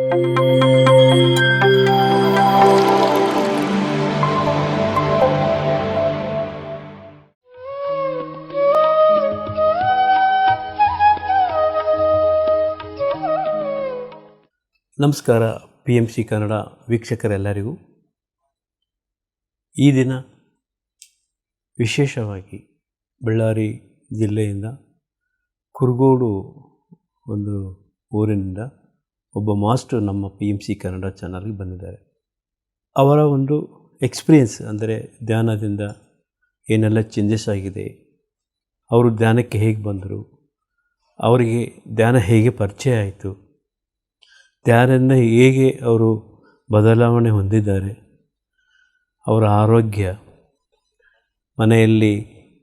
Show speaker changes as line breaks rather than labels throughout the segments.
ನಮಸ್ಕಾರ PMC ಕನ್ನಡ ವೀಕ್ಷಕರೆಲ್ಲರಿಗೂ. ಈ ದಿನ ವಿಶೇಷವಾಗಿ ಬಳ್ಳಾರಿ ಜಿಲ್ಲೆಯಿಂದ ಕುರುಗೋಡು ಒಂದು ಊರಿನಿಂದ ಒಬ್ಬ ಮಾಸ್ಟರ್ ನಮ್ಮ PMC ಕನ್ನಡ ಚಾನಲ್ಗೆ ಬಂದಿದ್ದಾರೆ. ಅವರ ಒಂದು ಎಕ್ಸ್ಪೀರಿಯನ್ಸ್ ಅಂದರೆ ಧ್ಯಾನದಿಂದ ಏನೆಲ್ಲ ಚೇಂಜಸ್ ಆಗಿದೆ, ಅವರು ಧ್ಯಾನಕ್ಕೆ ಹೇಗೆ ಬಂದರು, ಅವರಿಗೆ ಧ್ಯಾನ ಹೇಗೆ ಪರಿಚಯ ಆಯಿತು, ಧ್ಯಾನದಿಂದ ಹೇಗೆ ಅವರು ಬದಲಾವಣೆ ಹೊಂದಿದ್ದಾರೆ, ಅವರ ಆರೋಗ್ಯ, ಮನೆಯಲ್ಲಿ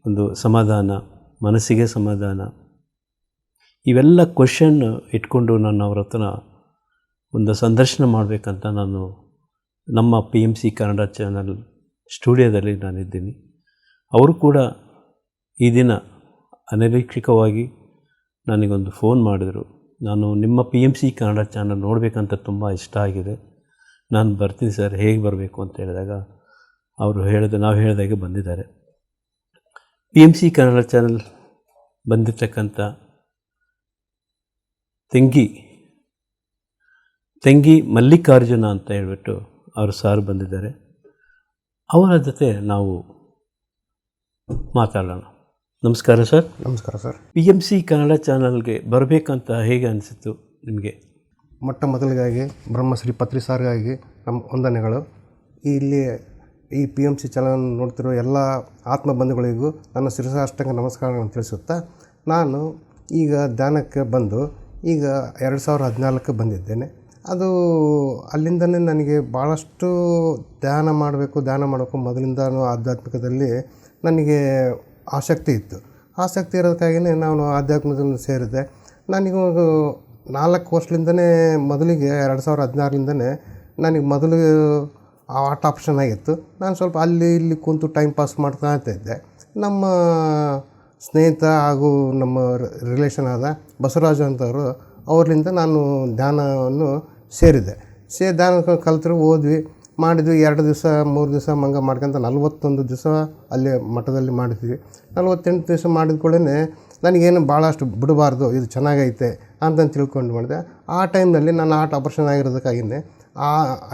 ಒಂದು ಸಮಾಧಾನ, ಮನಸ್ಸಿಗೆ ಸಮಾಧಾನ, ಇವೆಲ್ಲ ಕ್ವೆಶ್ಚನ್ ಇಟ್ಕೊಂಡು ನಾನು ಅವ್ರ ಹತ್ರ ಒಂದು ಸಂದರ್ಶನ ಮಾಡಬೇಕಂತ ನಾನು ನಮ್ಮ PMC ಕನ್ನಡ ಚಾನಲ್ ಸ್ಟುಡಿಯೋದಲ್ಲಿ ನಾನಿದ್ದೀನಿ. ಅವರು ಕೂಡ ಈ ದಿನ ಅನಿರೀಕ್ಷಿತವಾಗಿ ನನಗೊಂದು ಫೋನ್ ಮಾಡಿದರು. ನಾನು ನಿಮ್ಮ PMC ಕನ್ನಡ ಚಾನಲ್ ನೋಡಬೇಕಂತ ತುಂಬ ಇಷ್ಟ ಆಗಿದೆ, ನಾನು ಬರ್ತೀನಿ ಸರ್, ಹೇಗೆ ಬರಬೇಕು ಅಂತ ಹೇಳಿದಾಗ ಅವರು ನಾವು ಹೇಳಿದಾಗೆ ಬಂದಿದ್ದಾರೆ. PMC ಕನ್ನಡ ಚಾನಲ್ ಬಂದಿರತಕ್ಕಂಥ ತಂಗಿ ಮಲ್ಲಿಕಾರ್ಜುನ ಅಂತ ಹೇಳ್ಬಿಟ್ಟು ಅವರು ಸಾರ್ ಬಂದಿದ್ದಾರೆ. ಅವರ ಜೊತೆ ನಾವು ಮಾತಾಡೋಣ. ನಮಸ್ಕಾರ ಸರ್.
ನಮಸ್ಕಾರ ಸರ್.
PMC ಕನ್ನಡ ಚಾನಲ್ಗೆ ಬರಬೇಕಂತ ಹೇಗೆ ಅನಿಸಿತು ನಿಮಗೆ?
ಮೊಟ್ಟ ಮೊದಲಿಗಾಗಿ ಬ್ರಹ್ಮಶ್ರೀ ಪತ್ರಿ ಸಾರ್ಗಾಗಿ ನಮ್ಮ ವಂದನೆಗಳು. ಇಲ್ಲಿ ಈ PMC ಚಾನಲ್ ನೋಡ್ತಿರೋ ಎಲ್ಲ ಆತ್ಮಬಂಧುಗಳಿಗೂ ನನ್ನ ಶಿರಸಾಷ್ಟಾಂಗ ನಮಸ್ಕಾರಗಳನ್ನು ತಿಳಿಸುತ್ತಾ, ನಾನು ಈಗ ಧ್ಯಾನಕ್ಕೆ ಬಂದು ಈಗ 2014ಕ್ಕೆ ಬಂದಿದ್ದೇನೆ. ಅದು ಅಲ್ಲಿಂದನೇ ನನಗೆ ಭಾಳಷ್ಟು ಧ್ಯಾನ ಮಾಡಬೇಕು ಮೊದಲಿಂದನೂ ಆಧ್ಯಾತ್ಮಿಕದಲ್ಲಿ ನನಗೆ ಆಸಕ್ತಿ ಇತ್ತು. ಆಸಕ್ತಿ ಇರೋದಕ್ಕಾಗಿಯೇ ನಾನು ಆಧ್ಯಾತ್ಮದಲ್ಲಿ ಸೇರಿದೆ. ನನಗೆ 4 ವರ್ಷದಿಂದನೇ ಮೊದಲಿಗೆ 2016ರಿಂದನೇ ನನಗೆ ಮೊದಲು ಆರ್ಟ್ ಆಪ್ಷನ್ ಆಗಿತ್ತು. ನಾನು ಸ್ವಲ್ಪ ಅಲ್ಲಿ ಇಲ್ಲಿ ಕೂತು ಟೈಮ್ ಪಾಸ್ ಮಾಡ್ತಾ ಇದ್ದೆ. ನಮ್ಮ ಸ್ನೇಹಿತ ಹಾಗೂ ನಮ್ಮ ರಿಲೇಷನ್ ಆದ ಬಸವರಾಜು ಅಂತವರು ಅವರಿಂದ ನಾನು ಧ್ಯಾನವನ್ನು ಸೇರಿದೆ. ಧ್ಯಾನ ಕಲ್ತರು, ಹೋದ್ವಿ, ಮಾಡಿದ್ವಿ. 2 ದಿವಸ 3 ದಿವಸ ಮಂಗ ಮಾಡ್ಕೊಂತ 41 ದಿವಸ ಅಲ್ಲಿ ಮಠದಲ್ಲಿ ಮಾಡಿದ್ವಿ. 48 ದಿವಸ ಮಾಡಿದ ಕೂಡಲೇ ನನಗೇನು ಭಾಳಷ್ಟು ಬಿಡಬಾರ್ದು, ಇದು ಚೆನ್ನಾಗೈತೆ ಅಂತಂದು ತಿಳ್ಕೊಂಡು ಮಾಡಿದೆ. ಆ ಟೈಮ್ನಲ್ಲಿ ನಾನು ಆರ್ಟ್ ಆಪರೇಷನ್ ಆಗಿರೋದಕ್ಕಾಗಿಯೇ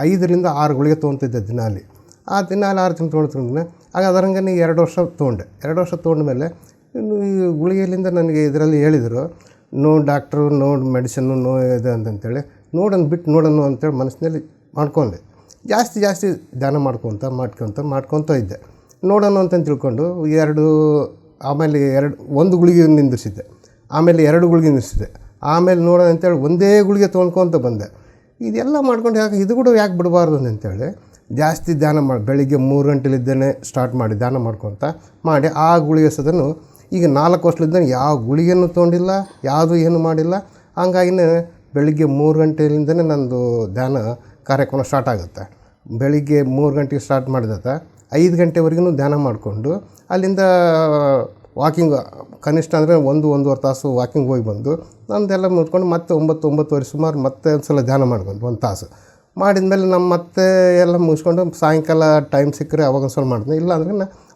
5ರಿಂದ 6 ಗುಳಿಗೆ ತೊಗೊತಿದ್ದೆ ದಿನಾಲಿ. ಆ ದಿನಾಲಿ 6 ತಿಂಗಳು ತೊಗೊಂಡ್ರೆ ಆಗ ಅದರಂಗೆ 2 ವರ್ಷ ತೊಗೊಂಡೆ. 2 ವರ್ಷ ತೊಗೊಂಡ್ಮೇಲೆ ಈ ಗುಳಿಗೆಯಲ್ಲಿಂದ ನನಗೆ ಇದರಲ್ಲಿ ಹೇಳಿದರು, no doctor, no medicine, no ಇದೆ ಅಂತಂತೇಳಿ, ನೋಡೋಣ ಅಂತೇಳಿ ಮನಸ್ಸಿನಲ್ಲಿ ಮಾಡ್ಕೊಂಡೆ. ಜಾಸ್ತಿ ಧ್ಯಾನ ಮಾಡ್ಕೊತ ಇದ್ದೆ. ನೋಡೋಣ ಅಂತಂದು ತಿಳ್ಕೊಂಡು ಆಮೇಲೆ 1 ಗುಳಿಗೆ ನಿಂದಿಸಿದ್ದೆ, ಆಮೇಲೆ 2 ಗುಳಿಗೆ ನಿಲ್ಲಿಸಿದೆ, ಆಮೇಲೆ ನೋಡೋಣ ಅಂತೇಳಿ ಒಂದೇ ಗುಳಿಗೆ ತೊಗೊಂಡ್ಕೊತ ಬಂದೆ. ಇದೆಲ್ಲ ಮಾಡ್ಕೊಂಡು ಇದು ಕೂಡ ಯಾಕೆ ಬಿಡಬಾರ್ದು ಅಂತೇಳಿ ಜಾಸ್ತಿ ಧ್ಯಾನ ಬೆಳಿಗ್ಗೆ 3 ಗಂಟೆಲಿದ್ದೇನೆ ಸ್ಟಾರ್ಟ್ ಮಾಡಿ ಧ್ಯಾನ ಮಾಡಿ ಆ ಗುಳಿಗೆ ಸದನು ಈಗ 4 ವರ್ಷಲಿದ್ದಾನೆ ಯಾವ ಗುಳಿಗೆನೂ ತೊಗೊಂಡಿಲ್ಲ, ಯಾವುದು ಏನು ಮಾಡಿಲ್ಲ. ಹಂಗಾಗಿನೇ ಬೆಳಿಗ್ಗೆ 3 ಗಂಟೆಯಿಂದನೇ ನಂದು ಧ್ಯಾನ ಕಾರ್ಯಕ್ರಮ ಸ್ಟಾರ್ಟ್ ಆಗುತ್ತೆ. ಬೆಳಿಗ್ಗೆ 3 ಗಂಟೆಗೆ ಸ್ಟಾರ್ಟ್ ಮಾಡಿದ 5 ಗಂಟೆವರೆಗೂ ಧ್ಯಾನ ಮಾಡಿಕೊಂಡು ಅಲ್ಲಿಂದ ವಾಕಿಂಗ್ ಕನಿಷ್ಠ ಅಂದರೆ 1-1.5 ತಾಸು ವಾಕಿಂಗ್ ಹೋಗಿ ಬಂದು ನಮ್ಮದೆಲ್ಲ ಮುಟ್ಕೊಂಡು ಮತ್ತೆ 9-9:30 ಸುಮಾರು ಮತ್ತೆ ಒಂದು ಸಲ ಧ್ಯಾನ ಮಾಡ್ಕೊಂಡು 1 ತಾಸು ಮಾಡಿದ್ಮೇಲೆ ಮತ್ತೆ ಎಲ್ಲ ಮುಗಿಸ್ಕೊಂಡು ಸಾಯಂಕಾಲ ಟೈಮ್ ಸಿಕ್ಕರೆ ಅವಾಗ ಒಂದು ಸಲ ಮಾಡಿದ್ವಿ. ಇಲ್ಲಾಂದ್ರೆ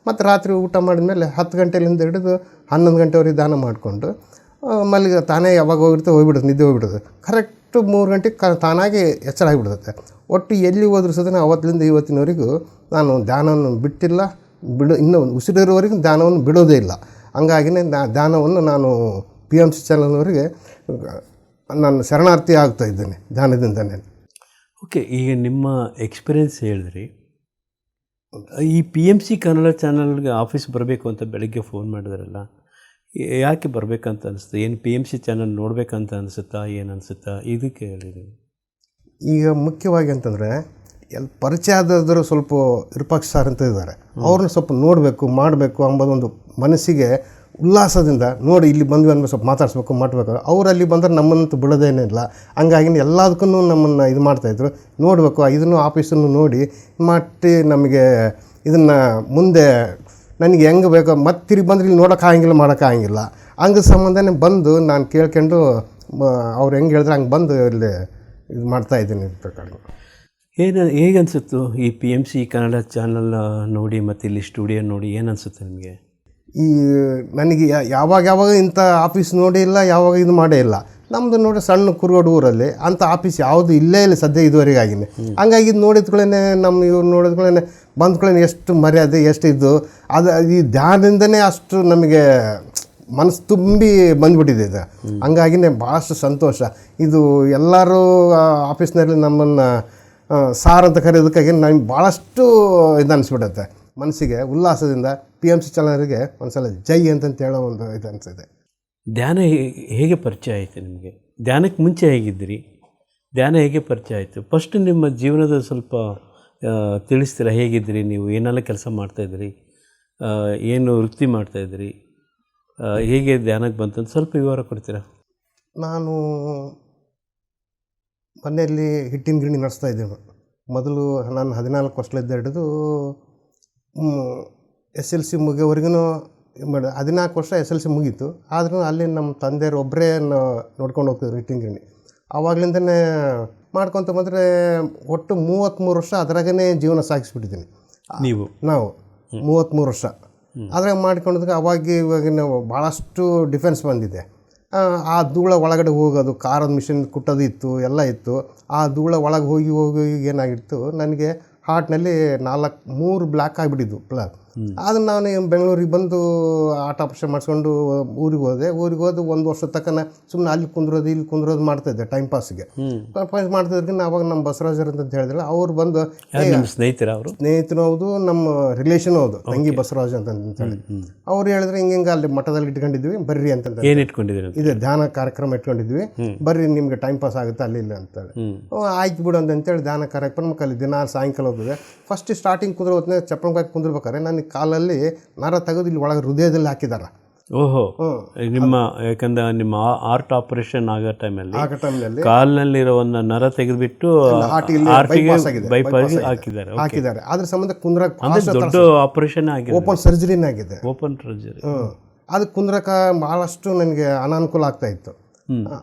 ಮತ್ತು ರಾತ್ರಿ ಊಟ ಮಾಡಿದ್ಮೇಲೆ 10 ಗಂಟೆಯಿಂದ ಹಿಡಿದು 11 ಗಂಟೆವರೆಗೆ ಧ್ಯಾನ ಮಾಡಿಕೊಂಡು ಮಲ್ಲಿಗೆ ತಾನೇ ಯಾವಾಗ ಹೋಗ್ಬಿಡುತ್ತೆ, ನಿದ್ದೆ ಹೋಗ್ಬಿಡುತ್ತೆ. ಕರೆಕ್ಟು 3 ಗಂಟೆಗೆ ತಾನಾಗಿ ಎಚ್ಚರ ಆಗಿಬಿಡುತ್ತೆ. ಒಟ್ಟು ಎಲ್ಲಿ ಹೋದ್ರೂ ಸದನ ಅವತ್ತಿನಿಂದ ಇವತ್ತಿನವರೆಗೂ ನಾನು ಧ್ಯಾನವನ್ನು ಬಿಟ್ಟಿಲ್ಲ, ಇನ್ನೂ ಉಸಿರಿರೋವರೆಗೂ ಧ್ಯಾನವನ್ನು ಬಿಡೋದೇ ಇಲ್ಲ. ಹಂಗಾಗಿನೇ ಧ್ಯಾನವನ್ನು ನಾನು PMC ಚಾನಲ್ನವರಿಗೆ ನಾನು ಶರಣಾರ್ಥಿ ಆಗ್ತಾ ಇದ್ದೇನೆ ಧ್ಯಾನದಿಂದನೇ.
ಓಕೆ, ಈಗ ನಿಮ್ಮ ಎಕ್ಸ್ಪೀರಿಯೆನ್ಸ್ ಹೇಳಿದ್ರಿ. ಈ PMC ಕನ್ನಡ ಚಾನಲ್ಗೆ ಆಫೀಸ್ ಬರಬೇಕು ಅಂತ ಬೆಳಗ್ಗೆ ಫೋನ್ ಮಾಡಿದ್ರಲ್ಲ, ಯಾಕೆ ಬರಬೇಕಂತ ಅನಿಸ್ತು? ಏನು PMC ಚಾನಲ್ ನೋಡಬೇಕಂತ ಅನಿಸುತ್ತಾ, ಏನು ಅನಿಸುತ್ತಾ, ಇದಕ್ಕೆ ಹೇಳಿರಿ.
ಈಗ ಮುಖ್ಯವಾಗಿ ಅಂತಂದರೆ ಪರಿಚಯ ಆದರೂ ಸ್ವಲ್ಪ ವಿರೂಪಾಕ್ಷ ಸಾರ್ ಅಂತ ಇದ್ದಾರೆ, ಅವ್ರನ್ನ ಸ್ವಲ್ಪ ನೋಡಬೇಕು ಮಾಡಬೇಕು ಅಂಬೋದೊಂದು ಮನಸ್ಸಿಗೆ ಉಲ್ಲಾಸದಿಂದ ನೋಡಿ ಇಲ್ಲಿ ಬಂದ್ವಿ ಅಂದ್ಮೇಲೆ ಸ್ವಲ್ಪ ಮಾತಾಡಿಸ್ಬೇಕು ಮಾಡಬೇಕು. ಅವರಲ್ಲಿ ಬಂದರೆ ನಮ್ಮನ್ನಂತೂ ಬಿಡೋದೇನಿಲ್ಲ. ಹಂಗಾಗಿ ಎಲ್ಲದಕ್ಕೂ ನಮ್ಮನ್ನು ಇದು ಮಾಡ್ತಾಯಿದ್ರು. ನೋಡಬೇಕು, ಇದನ್ನು ಆಫೀಸನ್ನು ನೋಡಿ ಮಟ್ಟಿ ನಮಗೆ ಇದನ್ನು ಮುಂದೆ ನನಗೆ ಹೆಂಗೆ ಬೇಕೋ ಮತ್ತೆ ತಿರುಗಿ ಬಂದರೆ ಇಲ್ಲಿ ನೋಡೋಕ್ಕಾಗಂಗಿಲ್ಲ, ಮಾಡೋಕ್ಕಾಗಂಗಿಲ್ಲ. ಹಂಗೆ ಸಂಬಂಧನೇ ಬಂದು ನಾನು ಕೇಳ್ಕೊಂಡು ಅವ್ರು ಹೆಂಗೆ ಹೇಳಿದ್ರೆ ಹಂಗೆ ಬಂದು ಇಲ್ಲಿ ಇದು ಮಾಡ್ತಾ ಇದ್ದೀನಿ ಪ್ರಕಾರ.
ಹೇಗೆ ಅನಿಸುತ್ತು ಈ PMC ಕನ್ನಡ ಚಾನಲ್ ನೋಡಿ ಮತ್ತು ಇಲ್ಲಿ ಸ್ಟುಡಿಯೋ ನೋಡಿ ಏನು ಅನಿಸುತ್ತೆ ನಿಮಗೆ?
ಈ ನನಗೆ ಯಾವಾಗ ಇಂಥ ಆಫೀಸ್ ನೋಡಿ ಇಲ್ಲ, ಯಾವಾಗ ಇದು ಮಾಡೇ ಇಲ್ಲ. ನಮ್ಮದು ನೋಡಿ ಸಣ್ಣ ಕುರುಗೋಡು ಊರಲ್ಲಿ ಅಂಥ ಆಫೀಸ್ ಯಾವುದು ಇಲ್ಲೇ ಇಲ್ಲ ಸದ್ಯ ಇದುವರೆಗೆ ಆಗಿನೇ. ಹಂಗಾಗಿ ಇದು ನೋಡಿದ್ಗಳೇ ನಮ್ಮ ಇವ್ರು ನೋಡಿದ್ಗಳೇ ಬಂದ್ಗಳೇ ಎಷ್ಟು ಮರ್ಯಾದೆ ಎಷ್ಟು ಇದು ಅದು ಈ ಧ್ಯಾನದಿಂದನೇ ಅಷ್ಟು ನಮಗೆ ಮನಸ್ಸು ತುಂಬಿ ಬಂದ್ಬಿಟ್ಟಿದೆ ಇದು. ಹಂಗಾಗಿನೇ ಭಾಳಷ್ಟು ಸಂತೋಷ. ಇದು ಎಲ್ಲರೂ ಆಫೀಸ್ನಲ್ಲಿ ನಮ್ಮನ್ನು ಸಾರ್ ಅಂತ ಕರೆಯೋದಕ್ಕಾಗಿ ನನಗೆ ಭಾಳಷ್ಟು ಇದು ಅನಿಸ್ಬಿಡುತ್ತೆ ಮನಸ್ಸಿಗೆ ಉಲ್ಲಾಸದಿಂದ. PMC ಚಾನಲ್ಗೆ ಒಂದ್ಸಲ ಜೈ ಅಂತಂತ ಹೇಳೋ ಒಂದು ಇದು ಅನಿಸಿದೆ.
ಧ್ಯಾನ ಹೇಗೆ ಪರಿಚಯ ಆಯಿತು ನಿಮಗೆ? ಧ್ಯಾನಕ್ಕೆ ಮುಂಚೆ ಹೇಗಿದ್ದಿರಿ? ಧ್ಯಾನ ಹೇಗೆ ಪರಿಚಯ ಆಯಿತು? ಫಸ್ಟ್ ನಿಮ್ಮ ಜೀವನದ ಸ್ವಲ್ಪ ತಿಳಿಸ್ತೀರಾ? ಹೇಗಿದ್ದೀರಿ ನೀವು? ಏನೆಲ್ಲ ಕೆಲಸ ಮಾಡ್ತಾಯಿದ್ರಿ? ಏನು ವೃತ್ತಿ ಮಾಡ್ತಾಯಿದ್ರಿ? ಹೇಗೆ ಧ್ಯಾನಕ್ಕೆ ಬಂತಂತ ಸ್ವಲ್ಪ ವಿವರ ಕೊಡ್ತೀರಾ?
ನಾನು ಮನೆಯಲ್ಲಿ ಹಿಟ್ಟಿನ ಗಿರಣಿ ನಡೆಸ್ತಾ ಇದ್ದೇನೆ. ಮೊದಲು ನಾನು 14 ವರ್ಷದಿಂದ ಹಿಡಿದು SLC ಮುಗಿಯೋವರೆಗೂ 14 ವರ್ಷ SLC ಮುಗೀತು. ಆದ್ರೂ ಅಲ್ಲಿ ನಮ್ಮ ತಂದೆಯವರು ಒಬ್ಬರೇ ನೋಡ್ಕೊಂಡು ಹೋಗ್ತಿದ್ರು ಹಿಟ್ಟಿನ ಗಿರಣಿ. ಆವಾಗಲಿಂದನೇ ಮಾಡ್ಕೊತ ಬಂದರೆ ಒಟ್ಟು 33 ವರ್ಷ ಅದರಾಗೇ ಜೀವನ ಸಾಗಿಸ್ಬಿಟ್ಟಿದ್ದೀನಿ. ನಾವು 33 ವರ್ಷ ಅದ್ರಾಗ ಮಾಡ್ಕೊಂಡಾಗ ಇವಾಗ ನಾವು ಭಾಳಷ್ಟು ಡಿಫೆನ್ಸ್ ಬಂದಿದೆ. ಆ ಧೂಳ ಒಳಗಡೆ ಹೋಗೋದು, ಕಾರದ ಮಿಷಿನ್ ಕುಟ್ಟೋದು ಇತ್ತು, ಎಲ್ಲ ಇತ್ತು. ಆ ಧೂಳ ಒಳಗೆ ಹೋಗಿ ಏನಾಗಿತ್ತು, ನನಗೆ ಹಾರ್ಟ್ನಲ್ಲಿ 3 ಬ್ಲ್ಯಾಕ್ ಆಗಿಬಿಟ್ಟಿದ್ದು ಪ್ಲಗ್. ಅದನ್ನು ನಾನು ಬೆಂಗಳೂರಿಗೆ ಬಂದು ಆಟ ಆಪರೇಷನ್ ಮಾಡಿಸ್ಕೊಂಡು ಊರಿಗೆ ಹೋದೆ. ಊರಿಗೆ ಹೋದು 1 ವರ್ಷ ತನಕ ಸುಮ್ಮನೆ ಅಲ್ಲಿ ಕುಂದ್ರೋದು ಇಲ್ಲಿ ಕುಂದ್ರೋದು ಮಾಡ್ತಾಯಿದ್ದೆ ಟೈಮ್ ಪಾಸ್ಗೆ. ಮಾಡ್ತಿದ್ರೆ ಅವಾಗ ನಮ್ಮ ಬಸವರಾಜರು ಅಂತ ಹೇಳಿದ್ರೆ ಅವ್ರು ಬಂದು ಸ್ನೇಹಿತರು ಹೌದು, ನಮ್ಮ ರಿಲೇಷನ್ ಹೌದು, ತಂಗಿ ಬಸವರಾಜ್ ಅಂತ ಹೇಳಿ ಅವ್ರು ಹೇಳಿದ್ರೆ ಹಿಂಗೆ ಅಲ್ಲಿ ಮಠದಲ್ಲಿ ಇಟ್ಕೊಂಡಿದ್ವಿ ಬರ್ರಿ ಅಂತ.
ಏನು ಇಟ್ಕೊಂಡಿದ್ದೀರಿ?
ಇದೆ ಧ್ಯಾನ ಕಾರ್ಯಕ್ರಮ ಇಟ್ಕೊಂಡಿದ್ವಿ, ಬರ್ರಿ ನಿಮ್ಗೆ ಟೈಮ್ ಪಾಸ್ ಆಗುತ್ತೆ ಅಲ್ಲಿ ಇಲ್ಲ ಅಂತೇಳಿ. ಆಯ್ತು ಬಿಡು ಅಂತೇಳಿ ಧ್ಯಾನ ಕಾರ್ಯಕ್ರಮಕ್ಕೆ ಅಲ್ಲಿ ದಿನ ಸಾಯಂಕಾಲ ಹೋಗಿದೆ. ಫಸ್ಟ್ ಸ್ಟಾರ್ಟಿಂಗ್ ಕುಂದ್ರ ಹೊತ್ತಿನ ಚಪ್ಪಂಗಾಗಿ ಕುಂದಿರ್ಬೇಕಾದ್ರೆ ನನಗೆ ಕಾಲಲ್ಲಿ ನರ ತೆಗೆದು ಇಲ್ಲಿ ಒಳಗೆ ಹೃದಯದಲ್ಲಿ ಹಾಕಿದಾರ.
ಓಹೋ, ನಿಮ್ಮ ಯಾಕಂದ್ರೆ ನಿಮ್ಮ ಹಾರ್ಟ್ ಆಪರೇಷನ್ ಆಗೋ ಟೈಮಲ್ಲಿ ಕಾಲಿನಲ್ಲಿರೋ ಒಂದು ನರ ತೆಗೆದುಬಿಟ್ಟು ಬೈಪಾಸ್ ಹಾಕಿದ್ದಾರೆ. ಅದ್ರ ಸಂಬಂಧ ಕುಂದ್ರಕ್ಕೆ ದೊಡ್ಡ ಆಪರೇಷನ್ ಆಗಿದೆ, ಓಪನ್ ಸರ್ಜರಿನೇ ಆಗಿದೆ. ಅದು ಕುಂದ್ರಕ್ಕೆ ಭಾಳಷ್ಟು ನನಗೆ ಅನಾನುಕೂಲ ಆಗ್ತಾ ಇತ್ತು.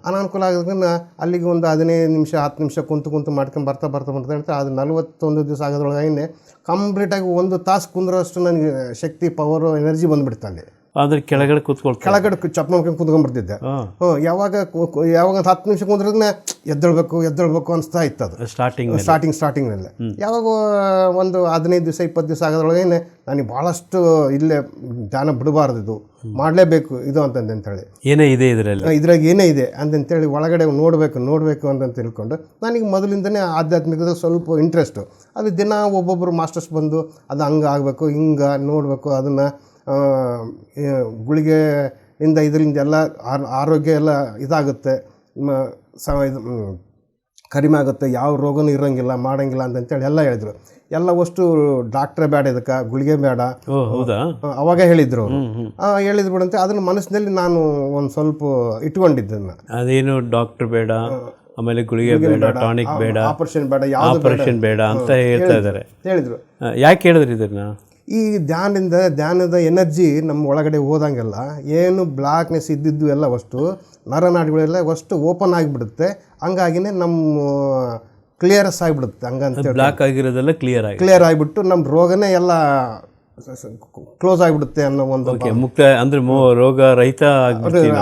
ಅನಾನುಕೂಲ ಆಗೋದನ್ನ ಅಲ್ಲಿಗೆ ಒಂದು 15 ನಿಮಿಷ 10 ನಿಮಿಷ ಕುಂತು ಮಾಡ್ಕೊಂಡು ಬರ್ತಾ ಹೇಳ್ತಾ ಅದು 41 ದಿವಸ ಆಗೋದ್ರೊಳಗೆ ಕಂಪ್ಲೀಟಾಗಿ 1 ತಾಸು ಕುಂದ್ರೋಷ್ಟು ನನಗೆ ಶಕ್ತಿ, ಪವರು, ಎನರ್ಜಿ ಬಂದುಬಿಡ್ತು ಅಲ್ಲಿ. ಆದರೆ ಕೆಳಗಡೆ
ಚಪ್ಪನ ಕುಂತ್ಕೊಂಡ್ಬಿಡ್ತಿದ್ದೆ. ಯಾವಾಗ 10 ನಿಮಿಷ ಕುಂದ್ರದ್ನೇ ಎದ್ದೇಳ್ಬೇಕು ಅನಿಸ್ತಾ ಇತ್ತು. ಅದು ಸ್ಟಾರ್ಟಿಂಗ್ನಲ್ಲಿ ಯಾವಾಗ ಒಂದು 15 ದಿವಸ 20 ದಿವಸ ಆಗೋದ್ರೊಳಗೆ ನನಗೆ ಭಾಳಷ್ಟು ಇಲ್ಲೇ ಧ್ಯಾನ ಬಿಡಬಾರ್ದು, ಇದು ಮಾಡಲೇಬೇಕು ಇದು ಅಂತಂದೇಳಿ,
ಏನೇ ಇದೆ
ಇದ್ರಾಗ ಏನೇ ಇದೆ ಅಂತಂತೇಳಿ ಒಳಗಡೆ ನೋಡಬೇಕು ಅಂತ ತಿಳ್ಕೊಂಡು ನನಗೆ ಮೊದಲಿಂದನೇ ಆಧ್ಯಾತ್ಮಿಕದ ಸ್ವಲ್ಪ ಇಂಟ್ರೆಸ್ಟು. ಅದು ದಿನ ಒಬ್ಬೊಬ್ಬರು ಮಾಸ್ಟರ್ಸ್ ಬಂದು ಅದು ಹಂಗೆ ಆಗಬೇಕು ಹಿಂಗೆ ನೋಡಬೇಕು, ಅದನ್ನು ಗುಳಿಗೆಯಿಂದ ಇದರಿಂದ ಎಲ್ಲ ಆರೋಗ್ಯ ಎಲ್ಲ ಇದಾಗುತ್ತೆ, ಕಡಿಮೆ ಆಗುತ್ತೆ, ಯಾವ ರೋಗನೂ ಇರೋಂಗಿಲ್ಲ ಮಾಡೋಂಗಿಲ್ಲ ಅಂತಂತೇಳಿ ಎಲ್ಲ ಹೇಳಿದರು. ಎಲ್ಲ ಅಷ್ಟು ಡಾಕ್ಟ್ರೇ ಬೇಡ, ಇದಕ್ಕೆ ಗುಳಿಗೆ ಬೇಡ ಅವಾಗ ಹೇಳಿದ್ರು. ಹೇಳಿದ್ರು ಬಿಡಂತೆ ಅದನ್ನು ಮನಸ್ಸಿನಲ್ಲಿ ನಾನು ಒಂದು ಸ್ವಲ್ಪ ಇಟ್ಕೊಂಡಿದ್ದನ್ನು.
ಅದೇನು ಡಾಕ್ಟರ್ ಬೇಡ, ಆಮೇಲೆ ಗುಳಿಗೆ ಬೇಡ, ಟಾನಿಕ್ ಬೇಡ, ಆಪರೇಷನ್ ಬೇಡ ಅಂತ ಹೇಳ್ತಾ ಇದ್ದಾರೆ. ಹೇಳಿದ್ರು. ಯಾಕೆ ಹೇಳಿದ್ರಿ ಇದನ್ನ?
ಈ ಧ್ಯಾನದ ಎನರ್ಜಿ ನಮ್ಮ ಒಳಗಡೆ ಹೋದಂಗೆಲ್ಲ ಏನು ಬ್ಲಾಕ್ನೆಸ್ ಇದ್ದಿದ್ದು ಎಲ್ಲ ಅಷ್ಟು ನರನಾಡಿಗಳೆಲ್ಲ ಅಷ್ಟು ಓಪನ್ ಆಗಿಬಿಡುತ್ತೆ. ಹಂಗಾಗಿನೇ ನಮ್ಮ ಕ್ಲಿಯರಸ್ ಆಗಿಬಿಡುತ್ತೆ. ಹಂಗಂತ
ಬ್ಲಾಕ್ ಆಗಿರೋದೆಲ್ಲ
ಕ್ಲಿಯರ್ ಆಗಿಬಿಟ್ಟು ನಮ್ಮ ರೋಗನೇ ಎಲ್ಲ ಕ್ಲೋಸ್ ಆಗಿಬಿಡುತ್ತೆ ಅನ್ನೋ ಒಂದು
ಮುಕ್ತ ಅಂದರೆ ರೋಗ ರಹಿತ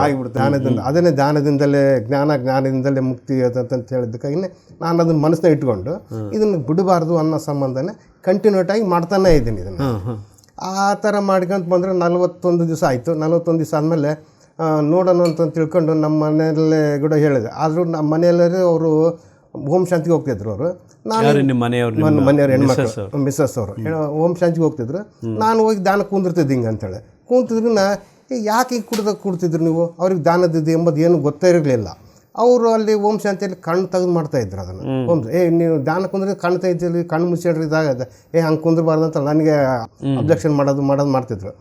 ಆಗಿಬಿಡುತ್ತೆ ಧ್ಯಾನದಿಂದ. ಅದನ್ನೇ ಧ್ಯಾನದಿಂದಲೇ ಜ್ಞಾನದಿಂದಲೇ ಮುಕ್ತಿ ಅಂತ ಹೇಳಿದ್ದಕ್ಕಾಗಿನೇ ನಾನು ಅದನ್ನು ಮನಸ್ಸನ್ನ ಇಟ್ಕೊಂಡು ಇದನ್ನು ಬಿಡಬಾರ್ದು ಅನ್ನೋ ಸಂಬಂಧನೇ ಕಂಟಿನ್ಯೂಟ್ ಆಗಿ ಮಾಡ್ತಾನೇ ಇದ್ದೀನಿ ಇದನ್ನು. ಆ ಥರ ಮಾಡ್ಕೊಂತ ಬಂದರೆ 41 ದಿವಸ ಆಯಿತು. 41 ದಿವಸ ಆದಮೇಲೆ ನೋಡೋಣ ಅಂತ ತಿಳ್ಕೊಂಡು ನಮ್ಮ ಮನೆಯಲ್ಲೇ ಕೂಡ ಹೇಳಿದೆ. ಆದರೂ ನಮ್ಮ ಮನೆಯಲ್ಲೇ ಅವರು ಓಂ ಶಾಂತಿಗೆ ಹೋಗ್ತಿದ್ರು. ಅವರು ಮನೆಯವ್ರು ಹೆಣ್ಮಕ್ಳು ಮಿಸ್ಸಸ್ ಅವರು ಓಂ ಶಾಂತಿಗೆ ಹೋಗ್ತಿದ್ರು. ನಾನು ಹೋಗಿ ದಾನ ಕುಂದಿರ್ತಿದ್ದೆ ಹಿಂಗೆ ಅಂತೇಳಿ ಕೂತಿದ್ರನ್ನ ಯಾಕೆ ಈಗ ಕೂಡ್ತಿದ್ರು ನೀವು, ಅವ್ರಿಗೆ ದಾನದಿದ್ದು ಎಂಬುದು ಏನು ಗೊತ್ತೇ ಇರಲಿಲ್ಲ. ಅವರು ಅಲ್ಲಿ ಓಂ ಶಾಂತಿಯಲ್ಲಿ ಕಣ್ಣು ತೆಗೆದು ಮಾಡ್ತಾಯಿದ್ರು ಅದನ್ನು. ನೀವು ದಾನ ಕುಂದ್ರೆ ಕಣ್ಣು ತೆಗಿತೀರಿ, ಕಣ್ಣು ಮುಚ್ಚಿಡ್ರಿ ಇದಾಗತ್ತೆ, ಹಂಗೆ ಕುಂದ್ರಬಾರ್ದು ಅಂತ ನನಗೆ ಅಬ್ಜೆಕ್ಷನ್ ಮಾಡೋದು ಮಾಡ್ತಿದ್ರು.